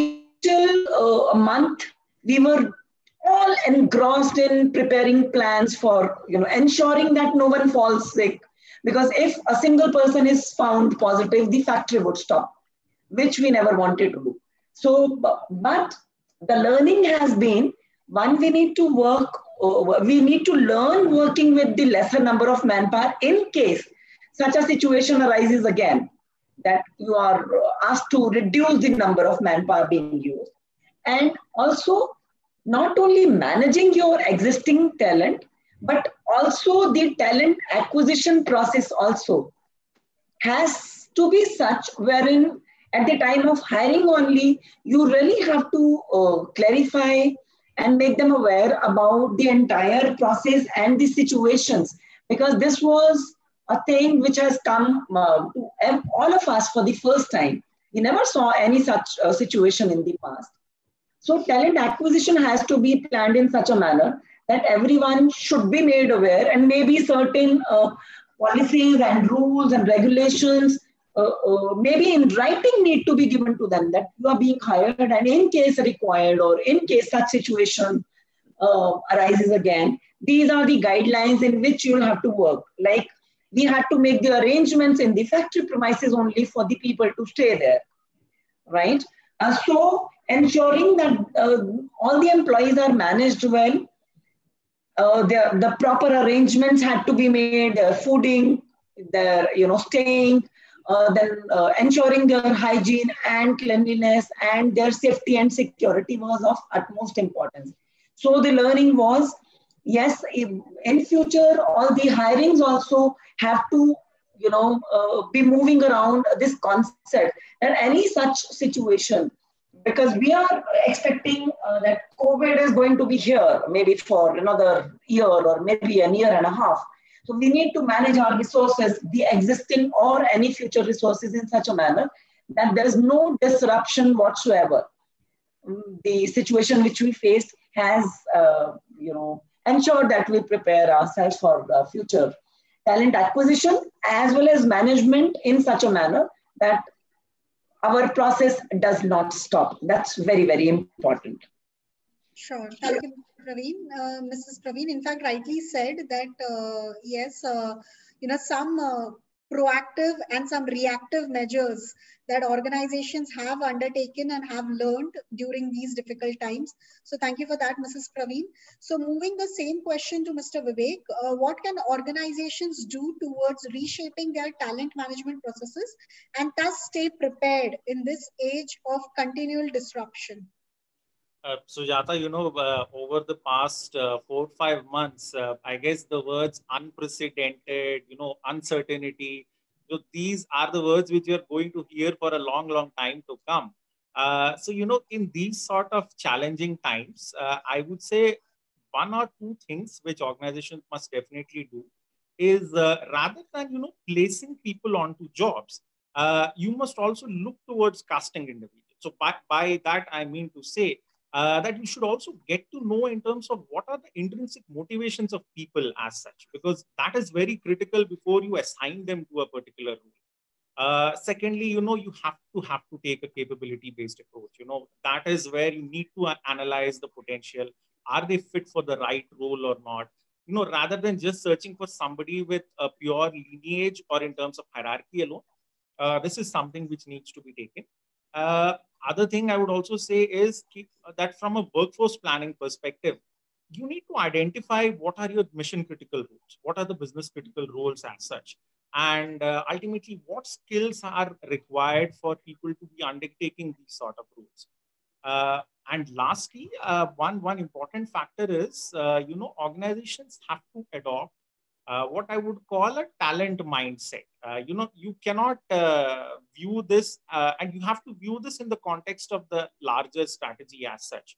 till a month, we were all engrossed in preparing plans for, you know, ensuring that no one falls sick. Because if a single person is found positive, the factory would stop, which we never wanted to do. So, but the learning has been, one, we need to learn working with the lesser number of manpower in case such a situation arises again, that you are asked to reduce the number of manpower being used. And also, not only managing your existing talent, but also the talent acquisition process also has to be such wherein at the time of hiring only, you really have to clarify and make them aware about the entire process and the situations, because this was a thing which has come to all of us for the first time. We never saw any such situation in the past. So talent acquisition has to be planned in such a manner that everyone should be made aware, and maybe certain policies and rules and regulations maybe in writing need to be given to them, that you are being hired and in case required or in case such situation arises again, these are the guidelines in which you'll have to work. Like we had to make the arrangements in the factory premises only for the people to stay there, right? So ensuring that all the employees are managed well, the proper arrangements had to be made, their fooding, their staying, then ensuring their hygiene and cleanliness and their safety and security was of utmost importance. So the learning was, yes, in future, all the hirings also have to, be moving around this concept that any such situation, because we are expecting that COVID is going to be here maybe for another year or maybe a year and a half. So we need to manage our resources, the existing or any future resources, in such a manner that there is no disruption whatsoever. The situation which we faced has, ensured that we prepare ourselves for the future. talent acquisition as well as management in such a manner that our process does not stop. That's very, very important. Sure. Thank you, Praveen. Mrs. Praveen, in fact, rightly said that, yes, some proactive and some reactive measures that organizations have undertaken and have learned during these difficult times. So thank you for that, Mrs. Praveen. So moving the same question to Mr. Vivek, what can organizations do towards reshaping their talent management processes and thus stay prepared in this age of continual disruption? Sujata, over the past 4 or 5 months, I guess the words unprecedented, uncertainty, these are the words which you're going to hear for a long, long time to come. In these sort of challenging times, I would say 1 or 2 things which organizations must definitely do is rather than, placing people onto jobs, you must also look towards casting individuals. So by that, I mean to say, that you should also get to know in terms of what are the intrinsic motivations of people as such, because that is very critical before you assign them to a particular role. Secondly, you have to take a capability-based approach. That is where you need to analyze the potential. Are they fit for the right role or not? Rather than just searching for somebody with a pure lineage or in terms of hierarchy alone, this is something which needs to be taken. Other thing I would also say is that from a workforce planning perspective, you need to identify what are your mission critical roles, what are the business critical roles as such, and ultimately what skills are required for people to be undertaking these sort of roles. And lastly, one important factor is, organizations have to adopt what I would call a talent mindset. You cannot view this, and you have to view this in the context of the larger strategy as such.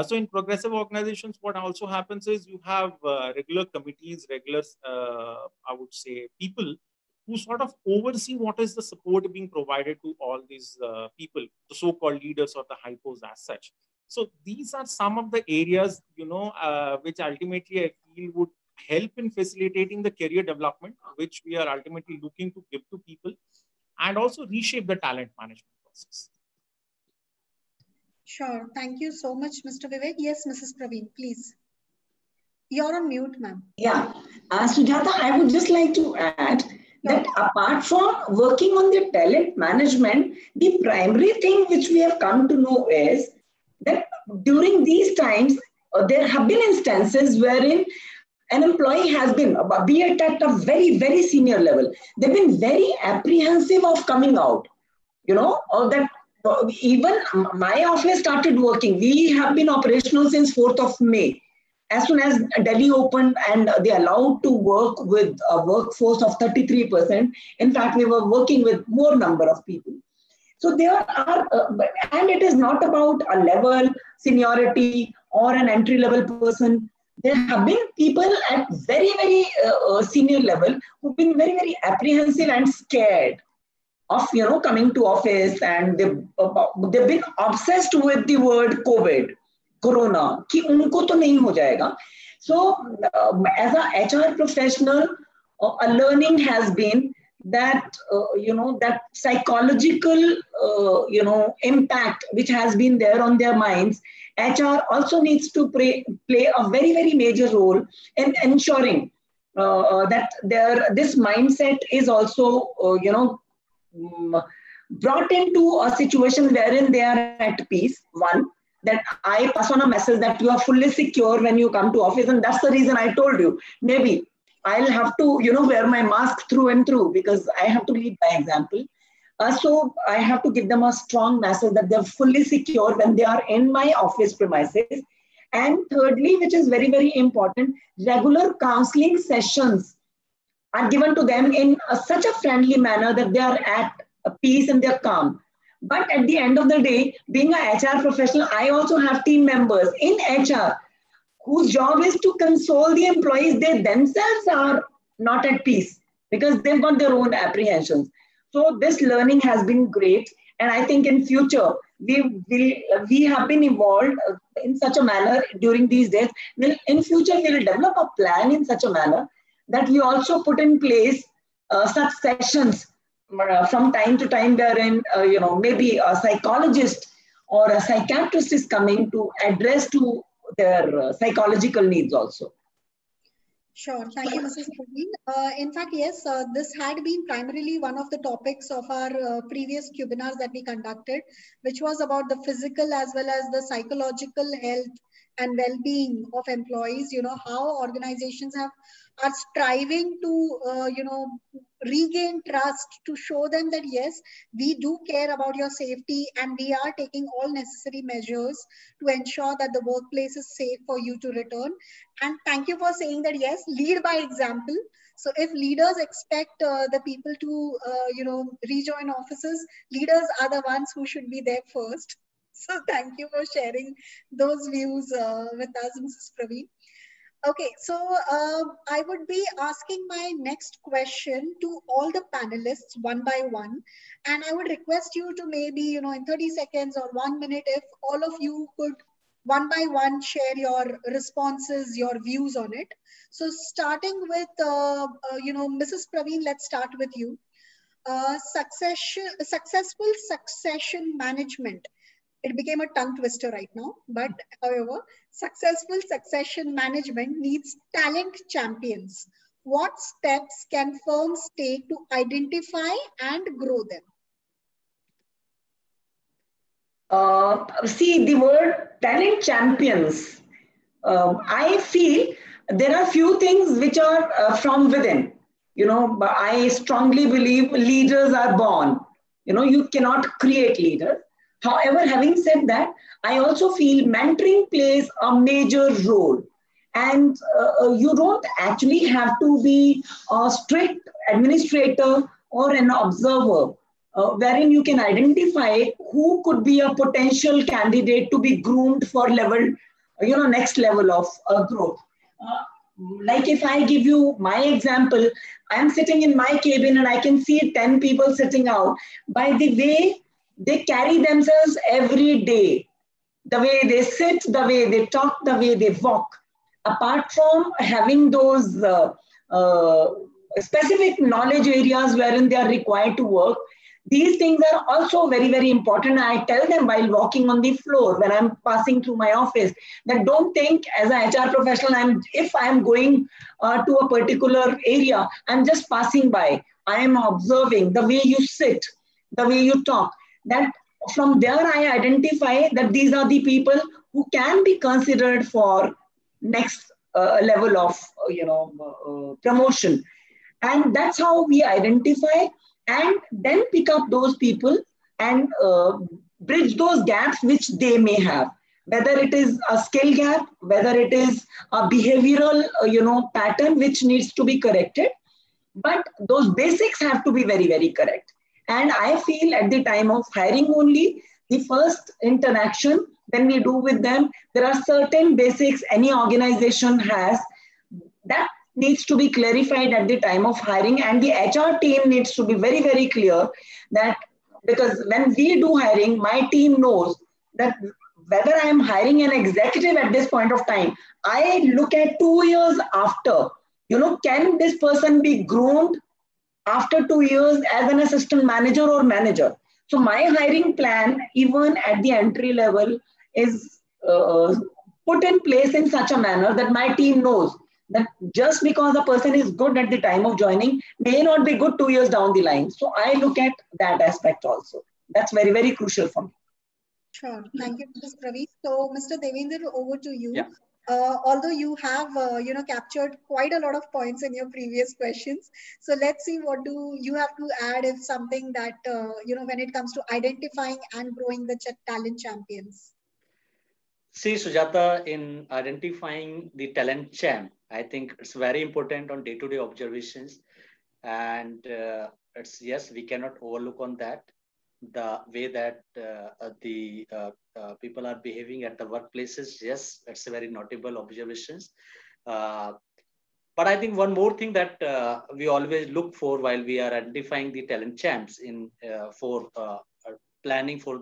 So in progressive organizations, what also happens is you have regular committees, I would say, people who sort of oversee what is the support being provided to all these people, the so-called leaders or the hypos as such. So these are some of the areas, which ultimately I feel would help in facilitating the career development, which we are ultimately looking to give to people, and also reshape the talent management process. Sure. Thank you so much, Mr. Vivek. Yes, Mrs. Praveen, please. You're on mute, ma'am. Yeah. Sujata, I would just like to add that apart from working on the talent management, the primary thing which we have come to know is that during these times, there have been instances wherein an employee has been, be it at a very, very senior level, they've been very apprehensive of coming out, or that even my office started working. We have been operational since 4th of May. As soon as Delhi opened and they allowed to work with a workforce of 33%, in fact, we were working with more number of people. So there are, and it is not about a level, seniority, or an entry-level person. There have been people at very, very senior level who've been very, very apprehensive and scared of, coming to office, and they've been obsessed with the word COVID, Corona, ki unko to nahi ho jayega. So as a HR professional, a learning has been that, that psychological, impact which has been there on their minds. HR also needs to play a very, very major role in ensuring that this mindset is also, brought into a situation wherein they are at peace. One, that I pass on a message that you are fully secure when you come to office. And that's the reason I told you, maybe I'll have to, wear my mask through and through because I have to lead by example. So I have to give them a strong message that they're fully secure when they are in my office premises. And thirdly, which is very, very important, regular counseling sessions are given to them in such a friendly manner that they are at peace and they're calm. But at the end of the day, being an HR professional, I also have team members in HR whose job is to console the employees. They themselves are not at peace because they've got their own apprehensions. So this learning has been great. And I think in future, we have been involved in such a manner during these days. In future, we will develop a plan in such a manner that we also put in place such sessions from time to time, wherein maybe a psychologist or a psychiatrist is coming to address to their psychological needs also. Sure. Thank you, Mrs. Praveen. In fact, yes, this had been primarily one of the topics of our previous webinars that we conducted, which was about the physical as well as the psychological health and well-being of employees. How organizations are striving to regain trust, to show them that yes, we do care about your safety and we are taking all necessary measures to ensure that the workplace is safe for you to return. And thank you for saying that yes, lead by example. So if leaders expect the people to rejoin offices, leaders are the ones who should be there first. So thank you for sharing those views with us, Mrs. Praveen. Okay, so I would be asking my next question to all the panelists one by one. And I would request you to maybe, in 30 seconds or 1 minute, if all of you could one by one share your responses, your views on it. So starting with, Mrs. Praveen, let's start with you. Successful succession management. It became a tongue twister right now, but however, successful succession management needs talent champions. What steps can firms take to identify and grow them? See, the word talent champions, I feel there are few things which are from within. I strongly believe leaders are born. You cannot create leaders. However, having said that, I also feel mentoring plays a major role. And you don't actually have to be a strict administrator or an observer, wherein you can identify who could be a potential candidate to be groomed for next level of growth. Like if I give you my example, I'm sitting in my cabin and I can see 10 people sitting out. By the way they carry themselves every day, the way they sit, the way they talk, the way they walk, apart from having those specific knowledge areas wherein they are required to work, these things are also very, very important. I tell them while walking on the floor, when I'm passing through my office, that don't think as an HR professional, if I'm going to a particular area, I'm just passing by. I am observing the way you sit, the way you talk. That from there, I identify that these are the people who can be considered for next level of promotion. And that's how we identify and then pick up those people and bridge those gaps which they may have, whether it is a skill gap, whether it is a behavioral pattern which needs to be corrected. But those basics have to be very, very correct. And I feel at the time of hiring only, the first interaction when we do with them, there are certain basics any organization has that needs to be clarified at the time of hiring, and the HR team needs to be very, very clear that, because when we do hiring, my team knows that whether I am hiring an executive at this point of time, I look at 2 years after, can this person be groomed after 2 years as an assistant manager or manager? So my hiring plan, even at the entry level, is put in place in such a manner that my team knows that just because a person is good at the time of joining may not be good 2 years down the line. So I look at that aspect also. That's very, very crucial for me. Sure. Thank you, Mrs. Praveen. So, Mr. Devendra, over to you. Yeah. Although you have, captured quite a lot of points in your previous questions. So let's see what do you have to add if something that, when it comes to identifying and growing the talent champions. See, Sujata, in identifying the talent champ, I think it's very important on day-to-day observations. And yes, we cannot overlook on that. The way that the people are behaving at the workplaces, yes, that's a very notable observations. But I think one more thing that we always look for while we are identifying the talent champs in for planning for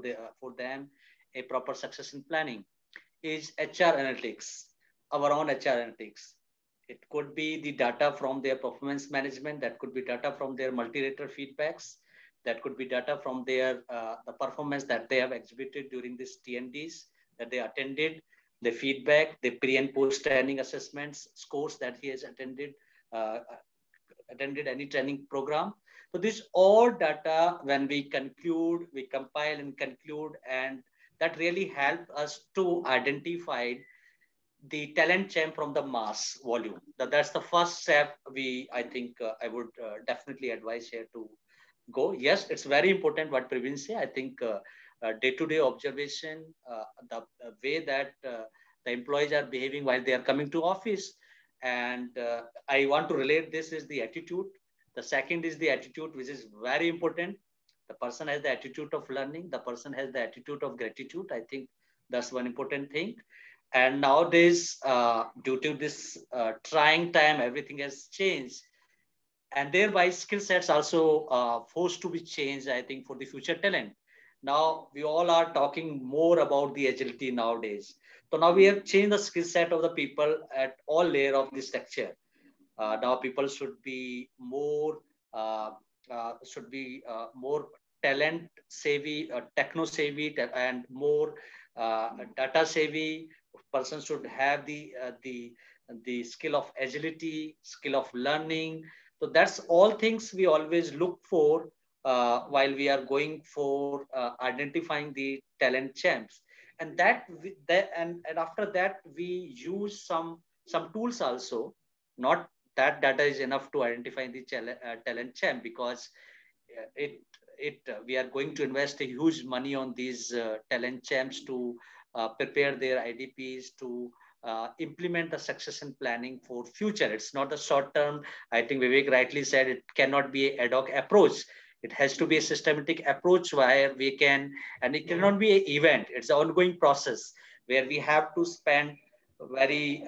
them a proper succession planning is HR analytics, our own HR analytics. It could be the data from their performance management. That could be data from their multi-rater feedbacks. That could be data from their the performance that they have exhibited during these TNDs that they attended, the feedback, the pre and post training assessments, scores that he has attended any training program. So this all data, when we conclude, we compile and conclude, and that really helped us to identify the talent champ from the mass volume. That's the first step I think I would definitely advise here to go. Yes, it's very important what Praveen say. I think day-to-day observation, the way that the employees are behaving while they are coming to office. And I want to relate this is the attitude. The second is the attitude, which is very important. The person has the attitude of learning. The person has the attitude of gratitude. I think that's one important thing. And nowadays, due to this trying time, everything has changed. And thereby skill sets also forced to be changed, I think, for the future talent. Now, we all are talking more about the agility nowadays. So now we have changed the skill set of the people at all layers of the structure. Now people should be more talent savvy, techno savvy, and more data savvy. Person should have the skill of agility, skill of learning. So that's all things we always look for while we are going for identifying the talent champs. And and after that we use some tools also. Not that data is enough to identify the talent champ, because we are going to invest a huge money on these talent champs to prepare their IDPs, to implement the succession planning for future. It's not the short term. I think Vivek rightly said it cannot be an ad hoc approach. It has to be a systematic approach where we can, and it cannot be an event. It's an ongoing process where we have to spend very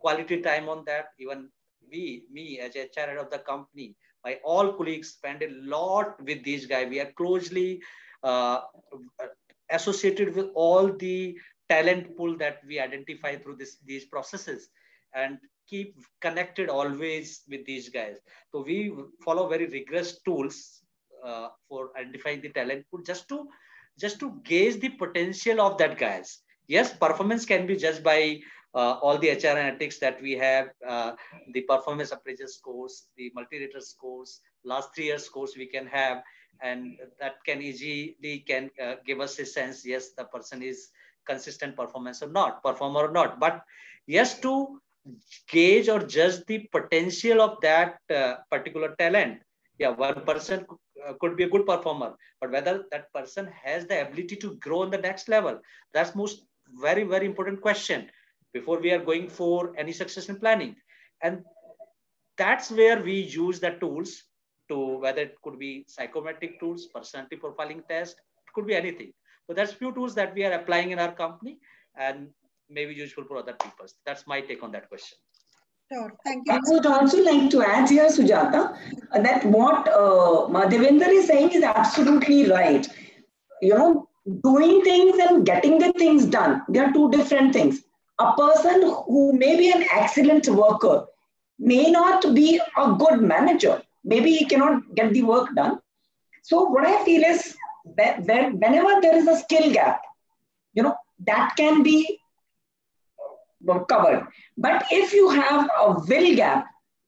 quality time on that. Even me as HR head of the company, my all colleagues spend a lot with these guys. We are closely associated with all the talent pool that we identify through these processes, and keep connected always with these guys. So we follow very rigorous tools for identifying the talent pool, just to gauge the potential of that guys. Yes, performance can be judged by all the HR analytics that we have, the performance appraisal scores, the multi-rater scores, last 3 years scores we can have, and that can easily give us a sense, yes, the person is consistent performer or not. But yes, to gauge or judge the potential of that particular talent. Yeah, one person could be a good performer, but whether that person has the ability to grow on the next level, that's very, very important question before we are going for any succession planning. And that's where we use the tools to, whether it could be psychometric tools, personality profiling test, it could be anything. So that's few tools that we are applying in our company and maybe useful for other people. That's my take on that question. Sure, thank you. I would also like to add here, Sujata, that what Devendra is saying is absolutely right. Doing things and getting the things done, they are two different things. A person who may be an excellent worker may not be a good manager. Maybe he cannot get the work done. So what I feel is that whenever there is a skill gap, that can be covered. But if you have a will gap,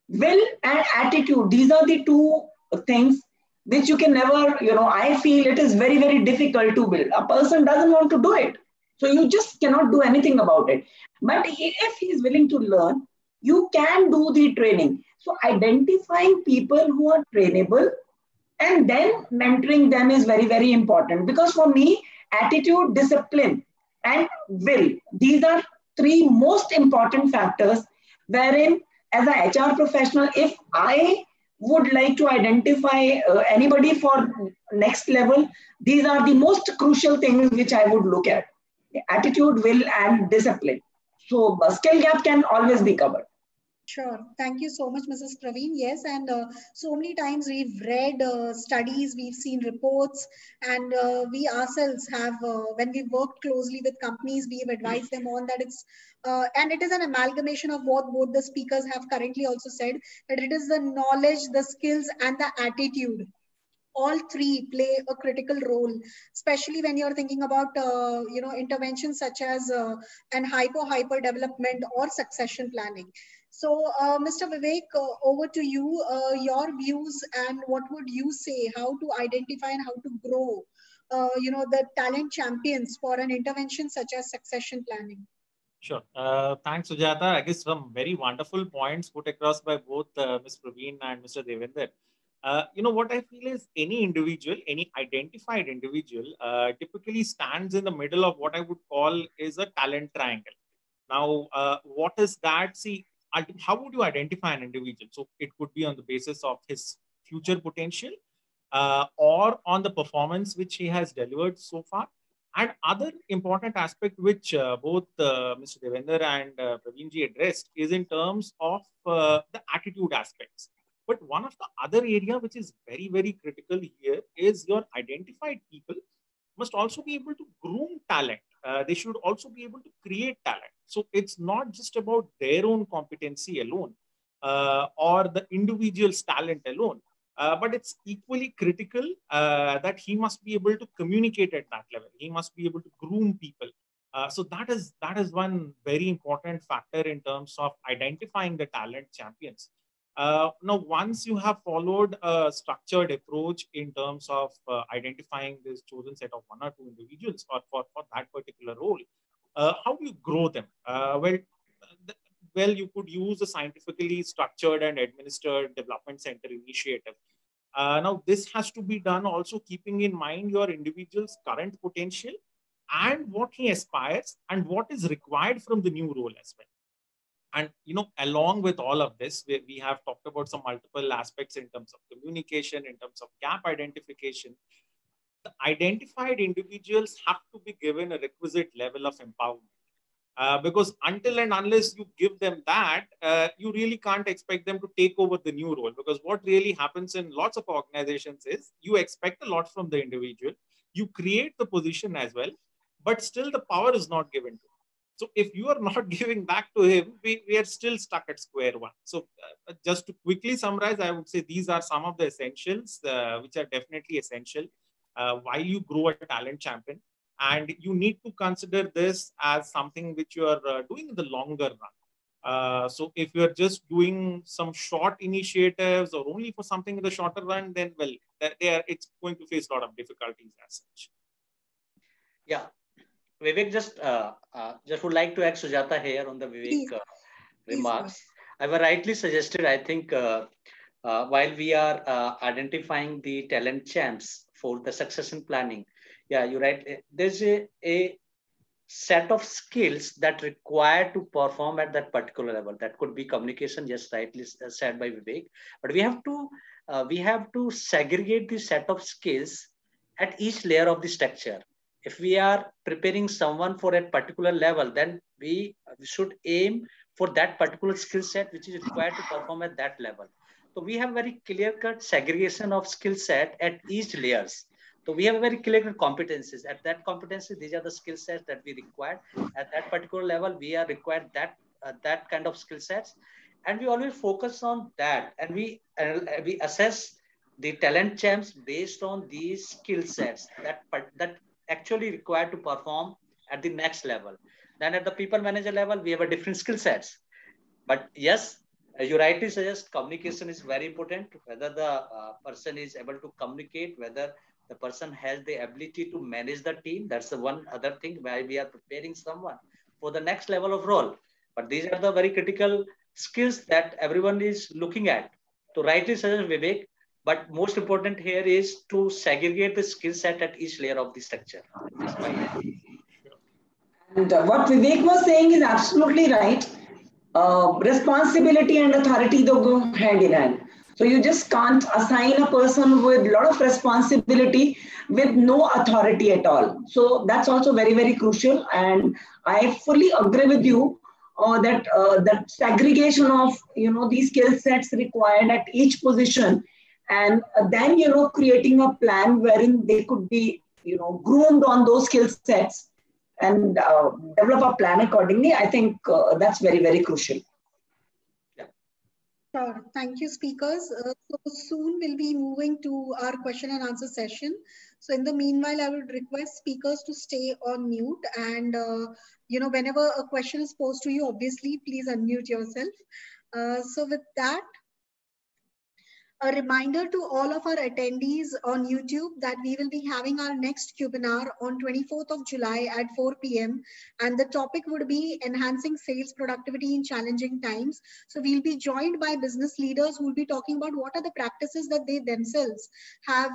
will and attitude, these are the two things which you can never, I feel it is very, very difficult to build. A person doesn't want to do it. So you just cannot do anything about it. But if he is willing to learn, you can do the training. So identifying people who are trainable and then mentoring them is very, very important. Because for me, attitude, discipline, and will, these are 3 most important factors wherein as an HR professional, if I would like to identify anybody for next level, these are the most crucial things which I would look at. Attitude, will, and discipline. So skill gap can always be covered. Sure. Thank you so much, Mrs. Praveen. Yes, and so many times we've read studies, we've seen reports, and we ourselves have, when we worked closely with companies, we've advised them on that and it is an amalgamation of what both the speakers have currently also said, that it is the knowledge, the skills, and the attitude. All three play a critical role, especially when you're thinking about interventions such as an hyper development or succession planning. So Mr. Vivek, over to you, your views, and what would you say, how to identify and how to grow the talent champions for an intervention such as succession planning? Sure. Thanks, Sujata. I guess some very wonderful points put across by both Ms. Praveen and Mr. Devender. What I feel is any individual, any identified individual, typically stands in the middle of what I would call is a talent triangle. Now, what is that? See, how would you identify an individual? So it could be on the basis of his future potential or on the performance which he has delivered so far. And other important aspect which both Mr. Devender and Praveenji addressed is in terms of the attitude aspects. But one of the other area which is very, very critical here is your identified people must also be able to groom talent. They should also be able to create talent. So it's not just about their own competency alone or the individual's talent alone. But it's equally critical that he must be able to communicate at that level. He must be able to groom people. So that is one very important factor in terms of identifying the talent champions. Now, once you have followed a structured approach in terms of identifying this chosen set of one or two individuals or for that particular role, how do you grow them? Well, you could use a scientifically structured and administered development center initiative. Now, this has to be done also keeping in mind your individual's current potential and what he aspires and what is required from the new role as well. And, along with all of this, we have talked about some multiple aspects in terms of communication, in terms of gap identification. The identified individuals have to be given a requisite level of empowerment. Because until and unless you give them that, you really can't expect them to take over the new role. Because what really happens in lots of organizations is you expect a lot from the individual, you create the position as well, but still the power is not given to him. So if you are not giving back to him, we are still stuck at square one. So just to quickly summarize, I would say these are some of the essentials, which are definitely essential while you grow a talent champion. And you need to consider this as something which you are doing in the longer run. So if you're just doing some short initiatives or only for something in the shorter run, then, well, it's going to face a lot of difficulties as such. Yeah. Vivek, just would like to add, Sujata, here on the Vivek remarks. I have rightly suggested, I think, while we are identifying the talent champs for the succession planning, yeah, you're right. There's a set of skills that require to perform at that particular level. That could be communication, just rightly said by Vivek. But we have to segregate the set of skills at each layer of the structure. If we are preparing someone for a particular level, then we should aim for that particular skill set which is required to perform at that level. So we have very clear-cut segregation of skill set at each layers. So we have very clear-cut competencies. At that competency, these are the skill sets that we require. At that particular level, we are required that kind of skill sets, and we always focus on that. And we assess the talent champs based on these skill sets that actually required to perform at the next level. Then at the people manager level, we have a different skill sets. But yes, as you rightly suggest, communication is very important. Whether the person is able to communicate, whether the person has the ability to manage the team, that's the one other thing where we are preparing someone for the next level of role. But these are the very critical skills that everyone is looking at. To rightly suggest, Vivek, but most important here is to segregate the skill set at each layer of the structure. And what Vivek was saying is absolutely right. Responsibility and authority do go hand in hand. So you just can't assign a person with a lot of responsibility with no authority at all. So that's also very, very crucial. And I fully agree with you or that segregation of these skill sets required at each position, and then creating a plan wherein they could be groomed on those skill sets and develop a plan accordingly. I think that's very, very crucial. Sure. Thank you, speakers. So soon we'll be moving to our question and answer session. So in the meanwhile, I would request speakers to stay on mute, and whenever a question is posed to you, obviously, please unmute yourself. So with that, a reminder to all of our attendees on YouTube that we will be having our next webinar on 24th of July at 4 p.m. And the topic would be enhancing sales productivity in challenging times. So we'll be joined by business leaders who will be talking about what are the practices that they themselves have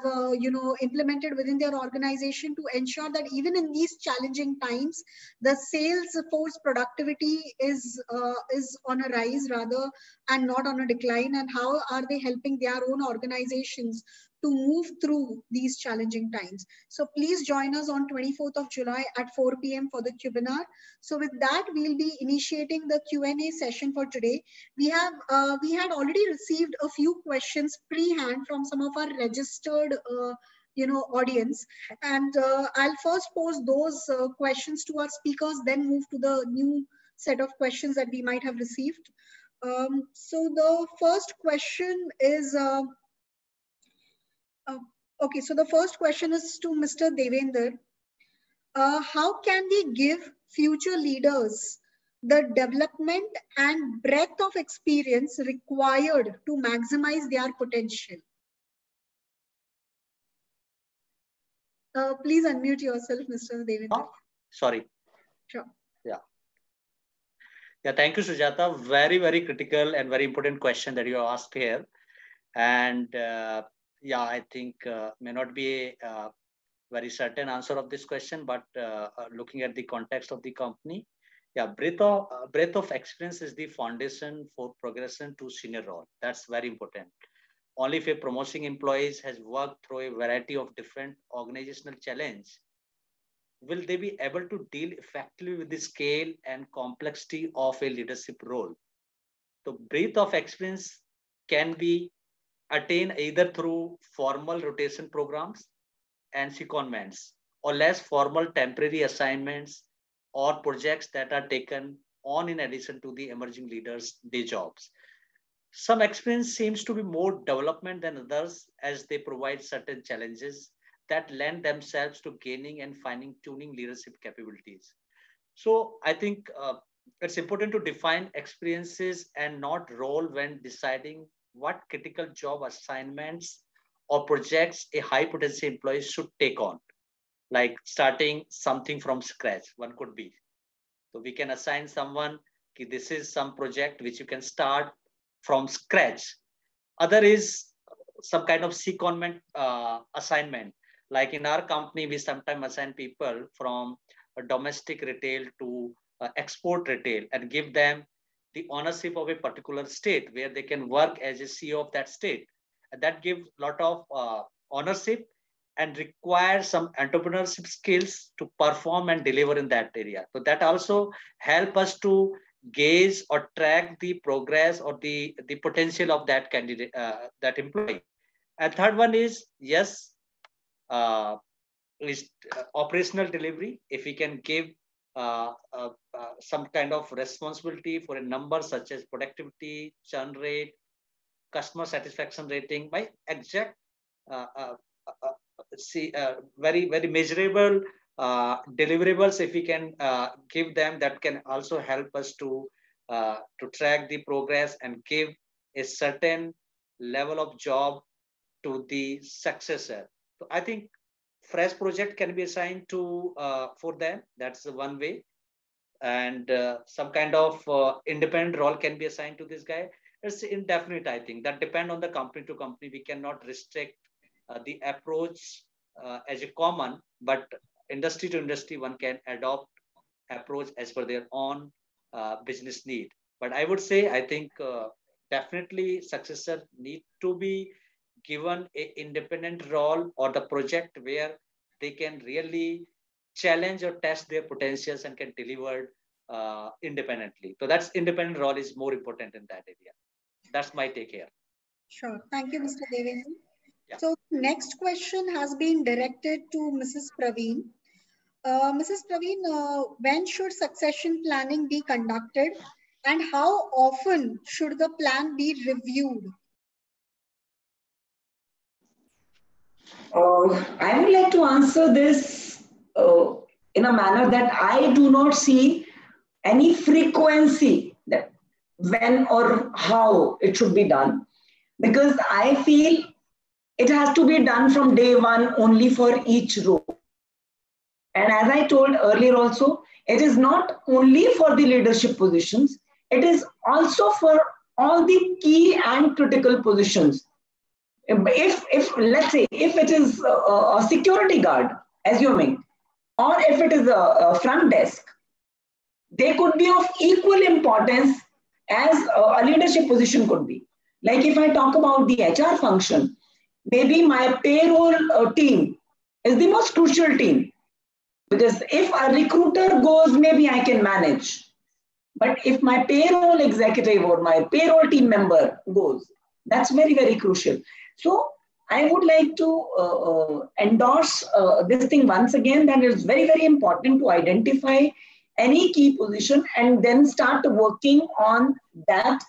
implemented within their organization to ensure that even in these challenging times, the sales force productivity is on a rise rather and not on a decline, and how are they helping their own organizations to move through these challenging times. So please join us on 24th of July at 4 p.m. for the webinar. So with that, we'll be initiating the Q&A session for today. We had already received a few questions pre-hand from some of our registered audience, and I'll first pose those questions to our speakers, then move to the new set of questions that we might have received. So the first question is, okay, so the first question is to Mr. Devender. How can we give future leaders the development and breadth of experience required to maximize their potential? Please unmute yourself, Mr. Devender. Oh, sorry. Sure. Yeah, thank you, Sujata. Very, very critical and very important question that you asked here. And yeah, I think may not be a very certain answer of this question, but looking at the context of the company, yeah, breadth of experience is the foundation for progression to senior role. That's very important. Only if a promoting employees has worked through a variety of different organizational challenges, will they be able to deal effectively with the scale and complexity of a leadership role. The breadth of experience can be attained either through formal rotation programs and secondments, or less formal temporary assignments or projects that are taken on in addition to the emerging leaders' day jobs. Some experience seems to be more development than others, as they provide certain challenges that lend themselves to gaining and finding tuning leadership capabilities. So I think it's important to define experiences and not role when deciding what critical job assignments or projects a high potential employee should take on, like starting something from scratch. One could be. So we can assign someone, okay, this is some project which you can start from scratch. Other is some kind of secondment assignment. Like in our company, we sometimes assign people from a domestic retail to export retail and give them the ownership of a particular state where they can work as a CEO of that state. And that gives a lot of ownership and requires some entrepreneurship skills to perform and deliver in that area. So that also help us to gauge or track the progress or the potential of that candidate, that employee. And third one is, yes, operational delivery. If we can give some kind of responsibility for a number such as productivity, churn rate, customer satisfaction rating, by exact, very, very measurable deliverables, if we can give them, that can also help us to track the progress and give a certain level of job to the successor. So I think fresh project can be assigned to for them. That's one way. And some kind of independent role can be assigned to this guy. It's indefinite, I think. That depend on the company to company. We cannot restrict the approach as a common, but industry to industry, one can adopt approach as per their own business need. But I would say, I think definitely successor need to be given an independent role or the project where they can really challenge or test their potentials and can deliver independently. So that's independent role is more important in that area. That's my take here. Sure. Thank you, Mr. Devendra. Yeah. So next question has been directed to Mrs. Praveen. Mrs. Praveen, when should succession planning be conducted and how often should the plan be reviewed? I would like to answer this in a manner that I do not see any frequency that when or how it should be done, because I feel it has to be done from day one only for each role. And as I told earlier also, it is not only for the leadership positions, it is also for all the key and critical positions. If let's say, if it is a security guard, assuming, or if it is a front desk, they could be of equal importance as a leadership position could be. Like if I talk about the HR function, maybe my payroll team is the most crucial team, because if a recruiter goes, maybe I can manage. But if my payroll executive or my payroll team member goes, that's very, very crucial. So I would like to endorse this thing once again, that it's very, very important to identify any key position and then start working on that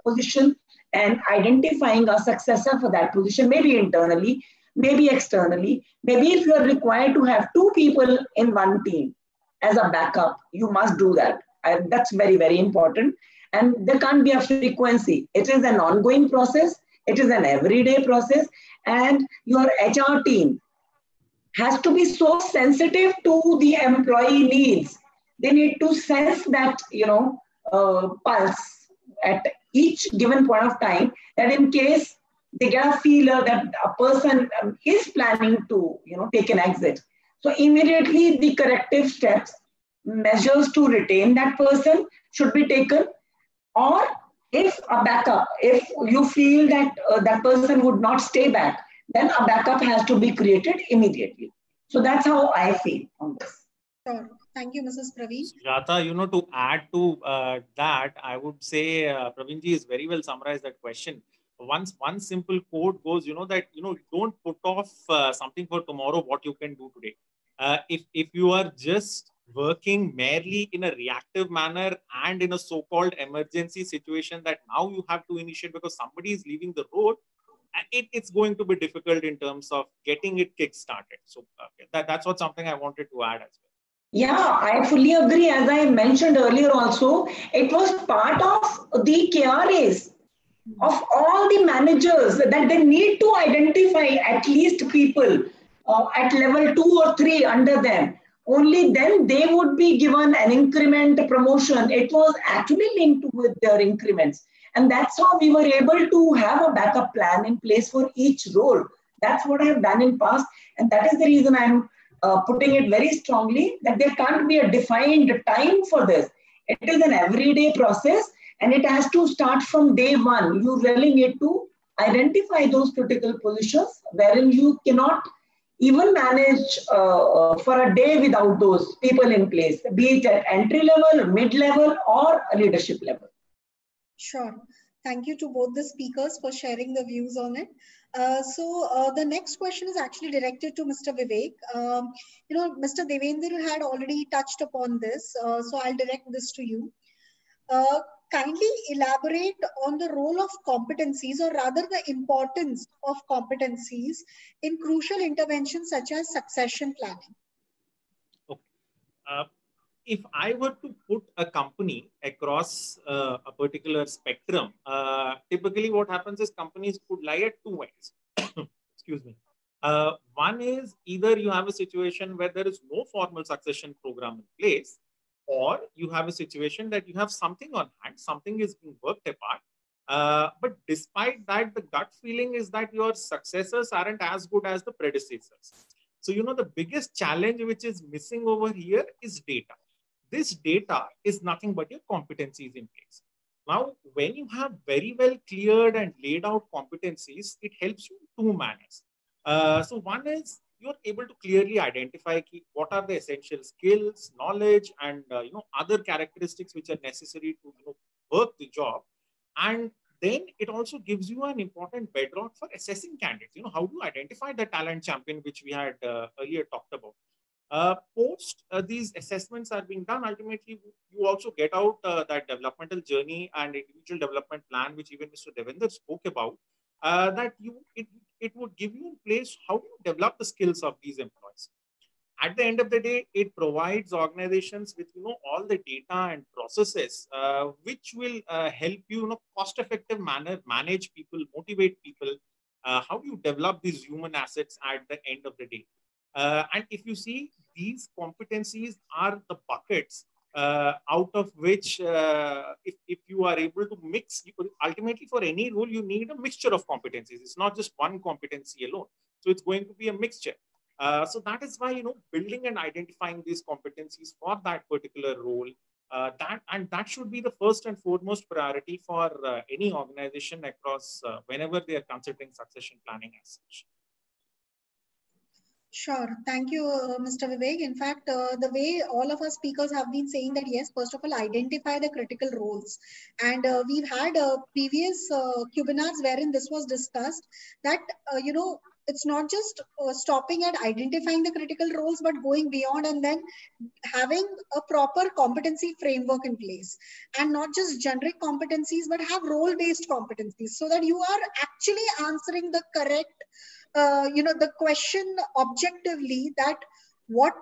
position and identifying a successor for that position, maybe internally, maybe externally. Maybe if you are required to have 2 people in one team as a backup, you must do that. And that's very, very important. And there can't be a frequency. It is an ongoing process. It is an everyday process. And your HR team has to be so sensitive to the employee needs. They need to sense that, pulse at each given point of time, that in case they get a feeler that a person is planning to, take an exit. So immediately the corrective steps, measures to retain that person should be taken. Or if a backup, if you feel that that person would not stay back, then a backup has to be created immediately. So that's how I feel on this. Sure. Thank you, Mrs. Praveen. Sujata, to add to that, I would say Praveenji is very well summarized that question. One simple quote goes, that, don't put off something for tomorrow, what you can do today. If you are just working merely in a reactive manner and in a so-called emergency situation that now you have to initiate because somebody is leaving the road, it's going to be difficult in terms of getting it kick-started. So that's what something I wanted to add as well. Yeah, I fully agree. As I mentioned earlier also, it was part of the KRAs of all the managers that they need to identify at least people at level 2 or 3 under them. Only then they would be given an increment promotion. It was actually linked with their increments. And that's how we were able to have a backup plan in place for each role. That's what I have done in past. And that is the reason I'm putting it very strongly, that there can't be a defined time for this. It is an everyday process and it has to start from day one. You really need to identify those critical positions wherein you cannot even manage for a day without those people in place, be it at entry level, mid-level, or a leadership level. Sure. Thank you to both the speakers for sharing the views on it. So the next question is actually directed to Mr. Vivek. Mr. Devendra had already touched upon this, so I'll direct this to you. Kindly elaborate on the role of competencies, or rather the importance of competencies in crucial interventions such as succession planning. Okay. If I were to put a company across a particular spectrum, typically what happens is companies could lie at 2 ends. Excuse me. One is either you have a situation where there is no formal succession program in place, or you have a situation that you have something on hand, something is being worked apart. But despite that, the gut feeling is that your successors aren't as good as the predecessors. So, the biggest challenge which is missing over here is data. This data is nothing but your competencies in place. Now, when you have very well cleared and laid out competencies, it helps you in 2 manners. So one is you're able to clearly identify what are the essential skills, knowledge, and other characteristics which are necessary to work the job. And then it also gives you an important bedrock for assessing candidates. How do you identify the talent champion, which we had earlier talked about. Post these assessments are being done, ultimately you also get out that developmental journey and individual development plan, which even Mr. Devender spoke about, that it would give you in place how do you develop the skills of these employees. At the end of the day, it provides organizations with all the data and processes which will help you cost-effective manner manage people, motivate people. How do you develop these human assets at the end of the day? And if you see, these competencies are the buckets out of which, if you are able to mix, ultimately for any role, you need a mixture of competencies. It's not just one competency alone. So it's going to be a mixture. So that is why, building and identifying these competencies for that particular role, that should be the first and foremost priority for any organization across whenever they are considering succession planning as such. Sure. Thank you, Mr. Vivek. In fact, the way all of our speakers have been saying that, yes, first of all, identify the critical roles. And we've had previous webinars wherein this was discussed that, it's not just stopping at identifying the critical roles, but going beyond and then having a proper competency framework in place, and not just generic competencies, but have role-based competencies so that you are actually answering the correct the question objectively, that what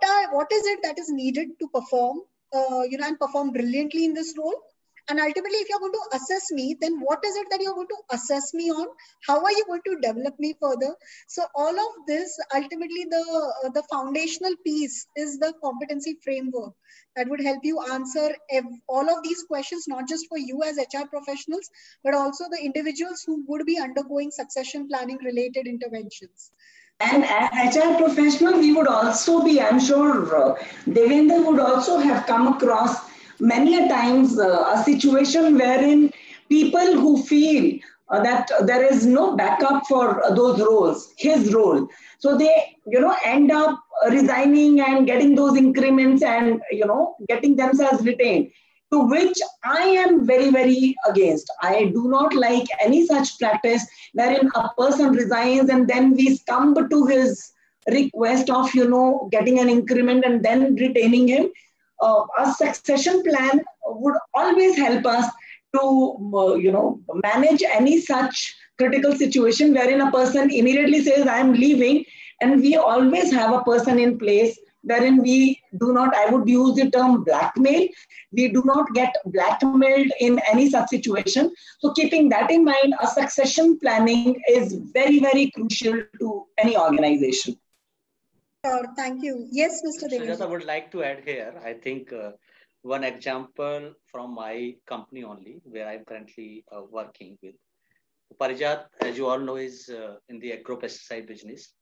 is it that is needed to perform, and perform brilliantly in this role. And ultimately, if you're going to assess me, then what is it that you're going to assess me on? How are you going to develop me further? So all of this, ultimately, the foundational piece is the competency framework that would help you answer all of these questions, not just for you as HR professionals, but also the individuals who would be undergoing succession planning related interventions. And as HR professional, we would also be, I'm sure Devender would also have come across many a times a situation wherein people who feel that there is no backup for those roles, his role. So they, end up resigning and getting those increments and, getting themselves retained, to which I am very, very against. I do not like any such practice wherein a person resigns and then we succumb to his request of, getting an increment and then retaining him. A succession plan would always help us to, manage any such critical situation wherein a person immediately says, I am leaving, and we always have a person in place wherein we do not, I would use the term blackmail. We do not get blackmailed in any such situation. So keeping that in mind, a succession planning is very, very crucial to any organization. Sure, thank you. Yes, Mr. Devender. I would like to add here, I think one example from my company only, where I'm currently working with. Parijat, as you all know, is in the agro-pesticide business.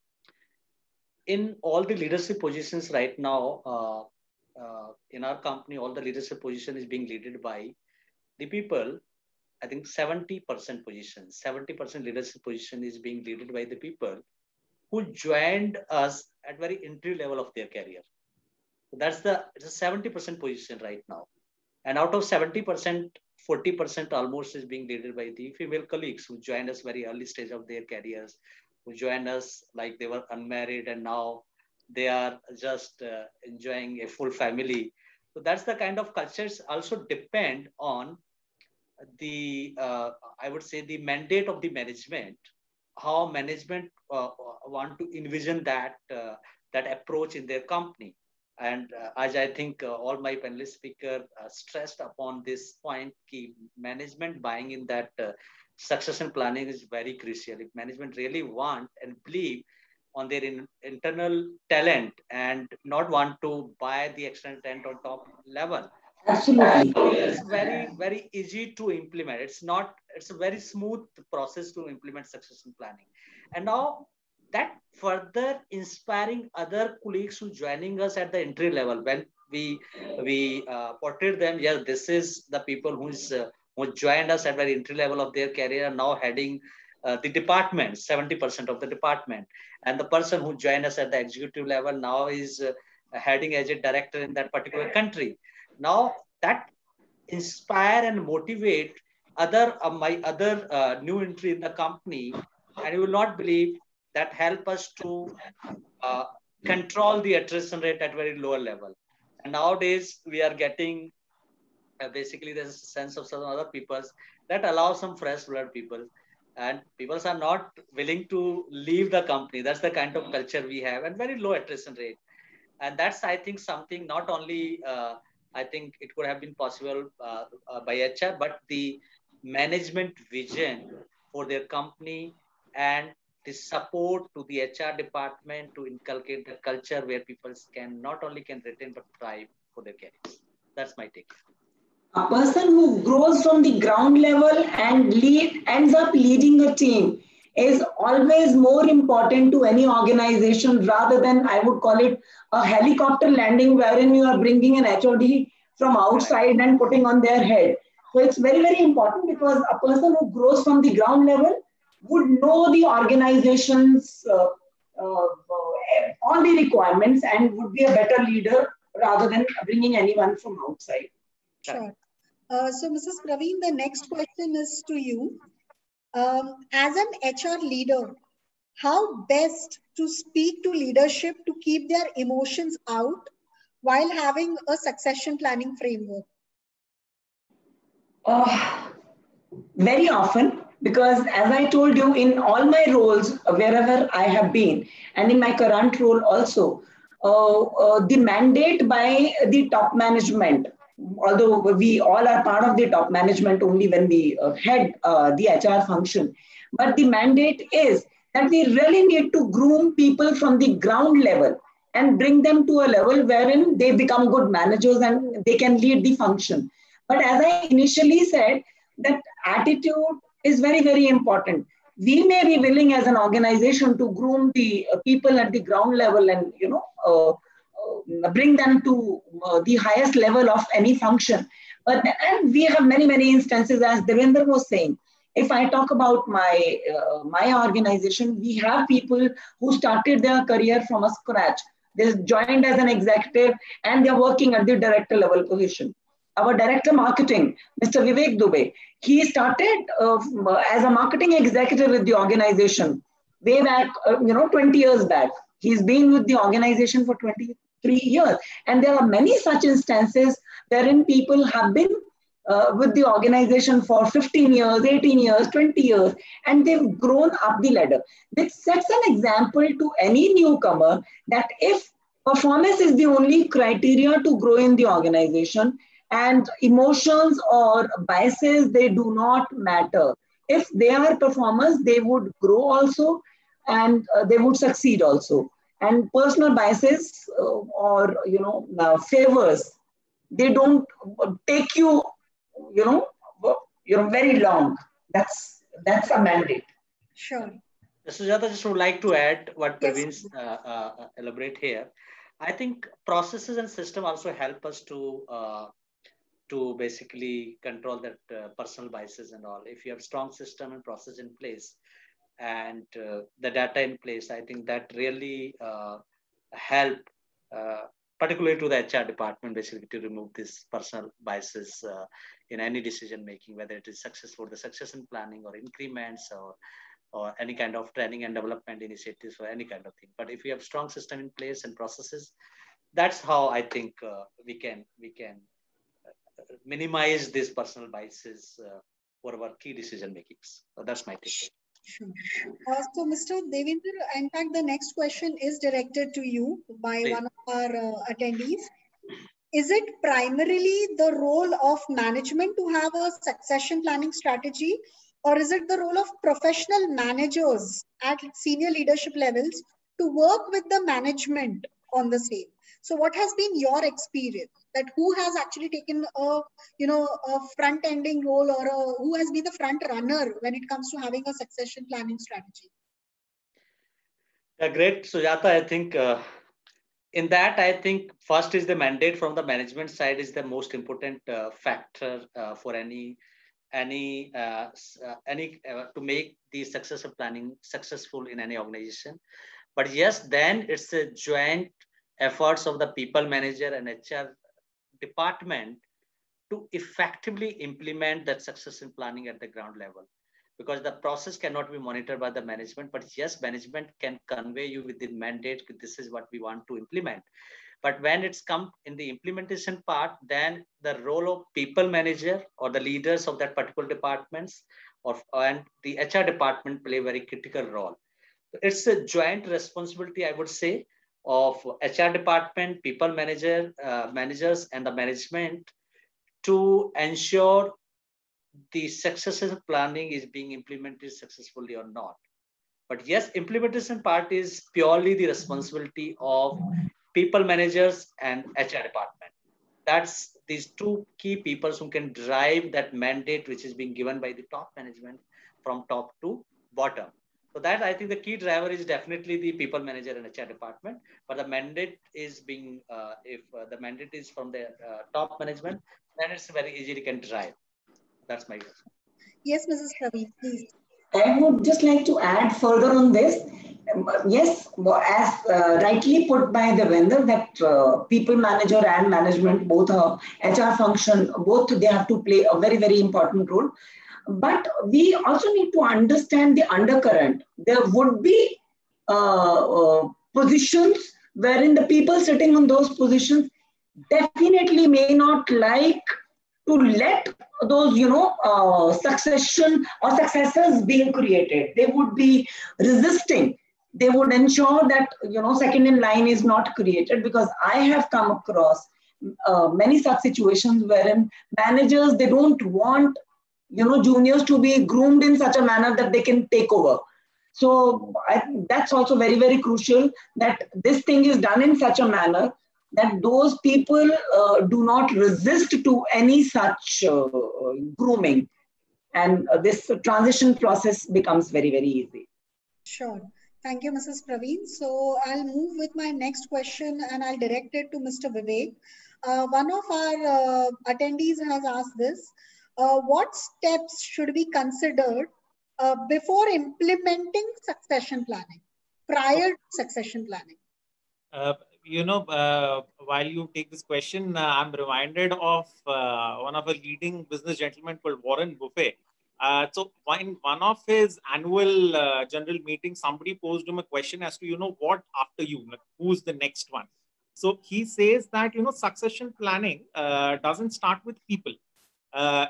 In all the leadership positions right now, in our company, all the leadership position is being led by the people. I think 70% position, 70% leadership position is being led by the people who joined us at very entry level of their career. It's a 70% position right now. And out of 70%, 40% almost is being led by the female colleagues who joined us very early stage of their careers, who joined us like they were unmarried and now they are just enjoying a full family. So that's the kind of cultures also depend on the, I would say, the mandate of the management, how management want to envision that approach in their company. And as I think all my panelist speakers stressed upon this point, key management buying in that succession planning is very crucial. If management really want and believe on their internal talent and not want to buy the external talent on top level, absolutely, it's very, very easy to implement. It's a very smooth process to implement succession planning. And now that further inspiring other colleagues who joining us at the entry level, when we portray them, yes, this is the people who joined us at very entry level of their career, now heading the department, 70% of the department. And the person who joined us at the executive level now is heading as a director in that particular country. Now that inspire and motivate my other new entry in the company, and you will not believe that help us to control the attrition rate at very lower level. And nowadays we are getting basically there's a sense of some other peoples that allow some fresh blood people, and people are not willing to leave the company. That's the kind of culture we have, and very low attrition rate. And that's, I think, something not only I think it could have been possible by HR, but the management vision for their company and the support to the HR department to inculcate the culture where people can not only can retain but thrive for their careers. That's my take. A person who grows from the ground level and ends up leading a team is always more important to any organization rather than, I would call it, a helicopter landing wherein you are bringing an HOD from outside and putting on their head. So it's very, very important, because a person who grows from the ground level would know the organization's all the requirements and would be a better leader rather than bringing anyone from outside. Sure. So Mrs. Praveen, the next question is to you. As an HR leader, how best to speak to leadership to keep their emotions out while having a succession planning framework? Very often, because as I told you, in all my roles, wherever I have been, and in my current role also, the mandate by the top management, although we all are part of the top management only when we head the HR function, but the mandate is that we really need to groom people from the ground level and bring them to a level wherein they become good managers and they can lead the function. But as I initially said, that attitude is very, very important. We may be willing as an organization to groom the people at the ground level and, bring them to the highest level of any function. And we have many, many instances, as Devendra was saying. If I talk about my organization, we have people who started their career from a scratch. They joined as an executive and they're working at the director level position. Our director marketing, Mr. Vivek Dubey, he started as a marketing executive with the organization way back, 20 years back. He's been with the organization for 23 years. And there are many such instances wherein people have been with the organization for 15 years, 18 years, 20 years, and they've grown up the ladder. This sets an example to any newcomer that if performance is the only criteria to grow in the organization, and emotions or biases, they do not matter. If they are performers, they would grow also, and they would succeed also. And personal biases or favors, they don't take you very long. That's a mandate. Sure. Sujata, just would like to add what Praveen's elaborate here. I think processes and system also help us to basically control that personal biases and all. If you have strong system and process in place and the data in place, I think that really help, particularly to the HR department, basically to remove these personal biases in any decision making, whether it is successful, the succession planning or increments or any kind of training and development initiatives or any kind of thing. But if we have strong system in place and processes, that's how I think we can minimize these personal biases for our key decision makings. So that's my take. Sure. So, Mr. Devendra, in fact, the next question is directed to you by one of our attendees. Is it primarily the role of management to have a succession planning strategy, or is it the role of professional managers at senior leadership levels to work with the management on the same? So what has been your experience, that who has actually taken a front ending role, or who has been the front runner when it comes to having a succession planning strategy? Great, Sujata. I think in that, I think first is the mandate from the management side is the most important factor for any to make the succession planning successful in any organization. But yes, then it's a joint efforts of the people manager and HR department to effectively implement that succession planning at the ground level, because the process cannot be monitored by the management. But yes, management can convey you with the mandate, this is what we want to implement. But when it's come in the implementation part, then the role of people manager or the leaders of that particular departments and the HR department play a very critical role. It's a joint responsibility, I would say, of HR department, people managers, and the management to ensure the succession planning is being implemented successfully or not. But yes, implementation part is purely the responsibility of people managers and HR department. That's these two key people who can drive that mandate, which is being given by the top management from top to bottom. So that, I think the key driver is definitely the people manager and HR department. But the mandate is being, if the mandate is from the top management, then it's very easy to can drive. That's my guess. Yes, Mrs. Ravi, please. I would just like to add further on this. Yes, as rightly put by the vendor, that people manager and management, both HR function, both they have to play a very, very important role. But we also need to understand the undercurrent. There would be positions wherein the people sitting on those positions definitely may not like to let those, succession or successors being created. They would be resisting. They would ensure that, second in line is not created, because I have come across many such situations wherein managers, they don't want, juniors to be groomed in such a manner that they can take over. So that's also very, very crucial that this thing is done in such a manner that those people do not resist to any such grooming. And this transition process becomes very, very easy. Sure. Thank you, Mrs. Praveen. So I'll move with my next question and I'll direct it to Mr. Vivek. One of our attendees has asked this. What steps should be considered before implementing succession planning, prior to succession planning? While you take this question, I'm reminded of one of a leading business gentleman called Warren Buffett. So in one of his annual general meetings, somebody posed him a question as to, what after you, like, who's the next one? So he says that, succession planning doesn't start with people.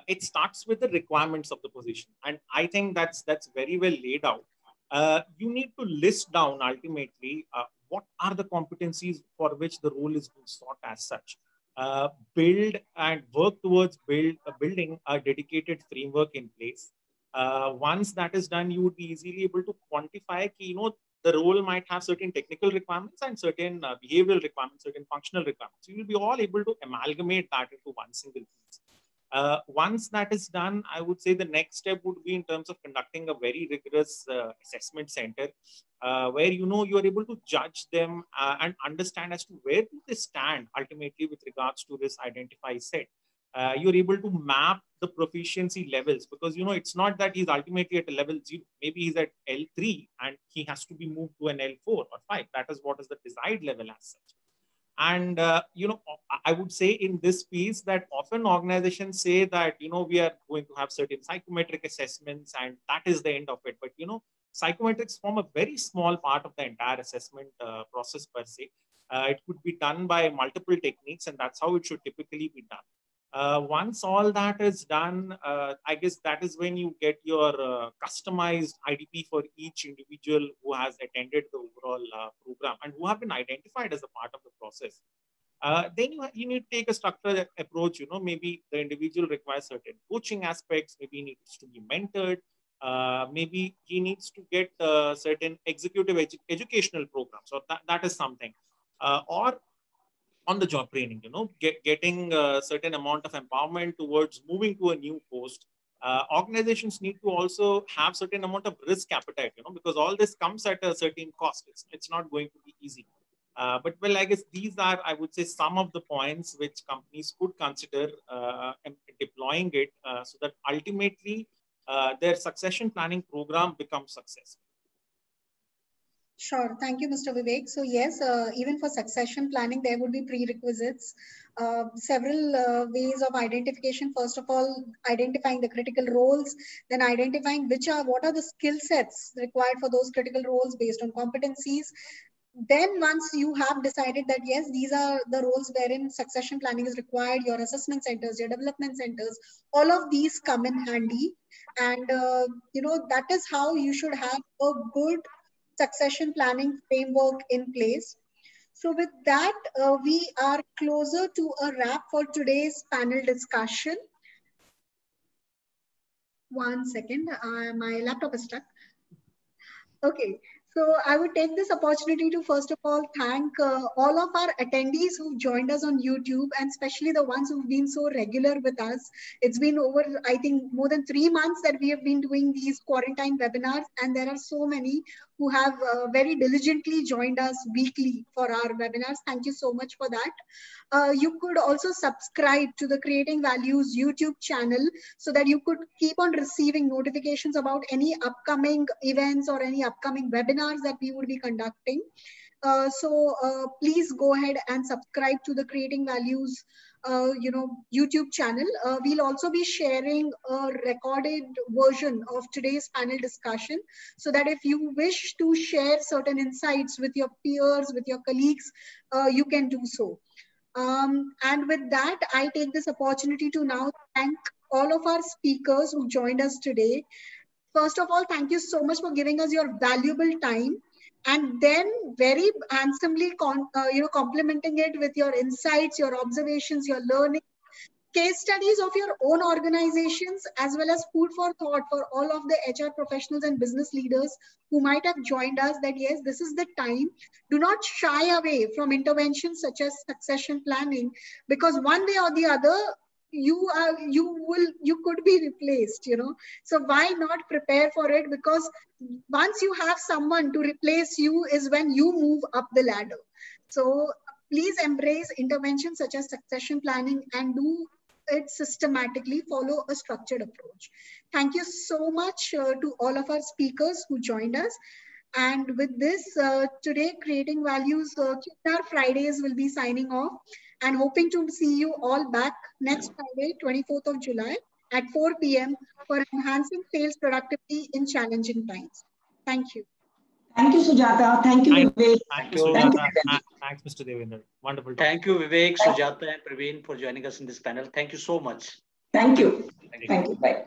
It starts with the requirements of the position. And I think that's very well laid out. You need to list down ultimately what are the competencies for which the role is being sought as such. Build and work towards building a dedicated framework in place. Once that is done, you would be easily able to quantify, the role might have certain technical requirements and certain behavioral requirements, certain functional requirements. You will be all able to amalgamate that into one single piece. Once that is done, I would say the next step would be in terms of conducting a very rigorous assessment center where, you are able to judge them and understand as to where do they stand ultimately with regards to this identified set. You're able to map the proficiency levels, because, it's not that he's ultimately at a level 0. Maybe he's at L3 and he has to be moved to an L4 or 5. That is what is the desired level as such. And, I would say in this piece that often organizations say that, we are going to have certain psychometric assessments and that is the end of it. But, psychometrics form a very small part of the entire assessment process per se. It could be done by multiple techniques, and that's how it should typically be done. Once all that is done, I guess that is when you get your customized IDP for each individual who has attended the overall program and who have been identified as a part of the process. Then you need to take a structured approach. Maybe the individual requires certain coaching aspects. Maybe he needs to be mentored. Maybe he needs to get certain executive educational programs. So that is something. Or on-the-job training, getting a certain amount of empowerment towards moving to a new post. Organizations need to also have certain amount of risk appetite, because all this comes at a certain cost. It's not going to be easy. But well, I guess these are, I would say, some of the points which companies could consider deploying it so that ultimately their succession planning program becomes successful. Sure. Thank you, Mr. Vivek. So yes, even for succession planning, there would be prerequisites, several ways of identification. First of all, identifying the critical roles, then identifying what are the skill sets required for those critical roles based on competencies. Then once you have decided that, yes, these are the roles wherein succession planning is required, your assessment centers, your development centers, all of these come in handy. And, that is how you should have a good succession planning framework in place. So with that, we are closer to a wrap for today's panel discussion. One second, my laptop is stuck. Okay. So I would take this opportunity to first of all thank all of our attendees who joined us on YouTube, and especially the ones who've been so regular with us. It's been over, I think, more than 3 months that we have been doing these quarantine webinars, and there are so many who have very diligently joined us weekly for our webinars. Thank you so much for that. You could also subscribe to the Creating Values YouTube channel so that you could keep on receiving notifications about any upcoming events or any upcoming webinars that we would be conducting. So please go ahead and subscribe to the Creating Values YouTube channel. We'll also be sharing a recorded version of today's panel discussion so that if you wish to share certain insights with your peers, with your colleagues, you can do so. And with that, I take this opportunity to now thank all of our speakers who joined us today. First of all, thank you so much for giving us your valuable time, and then very handsomely complementing it with your insights, your observations, your learning, case studies of your own organizations, as well as food for thought for all of the HR professionals and business leaders who might have joined us, that yes, this is the time. Do not shy away from interventions such as succession planning, because one way or the other, you could be replaced, So why not prepare for it? Because once you have someone to replace you is when you move up the ladder. So please embrace interventions such as succession planning and do it systematically, follow a structured approach. Thank you so much to all of our speakers who joined us. And with this, today, Creating Values Q&A Fridays will be signing off, and hoping to see you all back next Friday, 24th of July at 4 p.m. for enhancing sales productivity in challenging times. Thank you. Thank you, Sujata. Thank you, Vivek. Thank you, Sujata. Thanks, Mr. Devendra. Wonderful. Thank you, Vivek, Sujata, and Praveen for joining us in this panel. Thank you so much. Thank you. Thank you. Bye.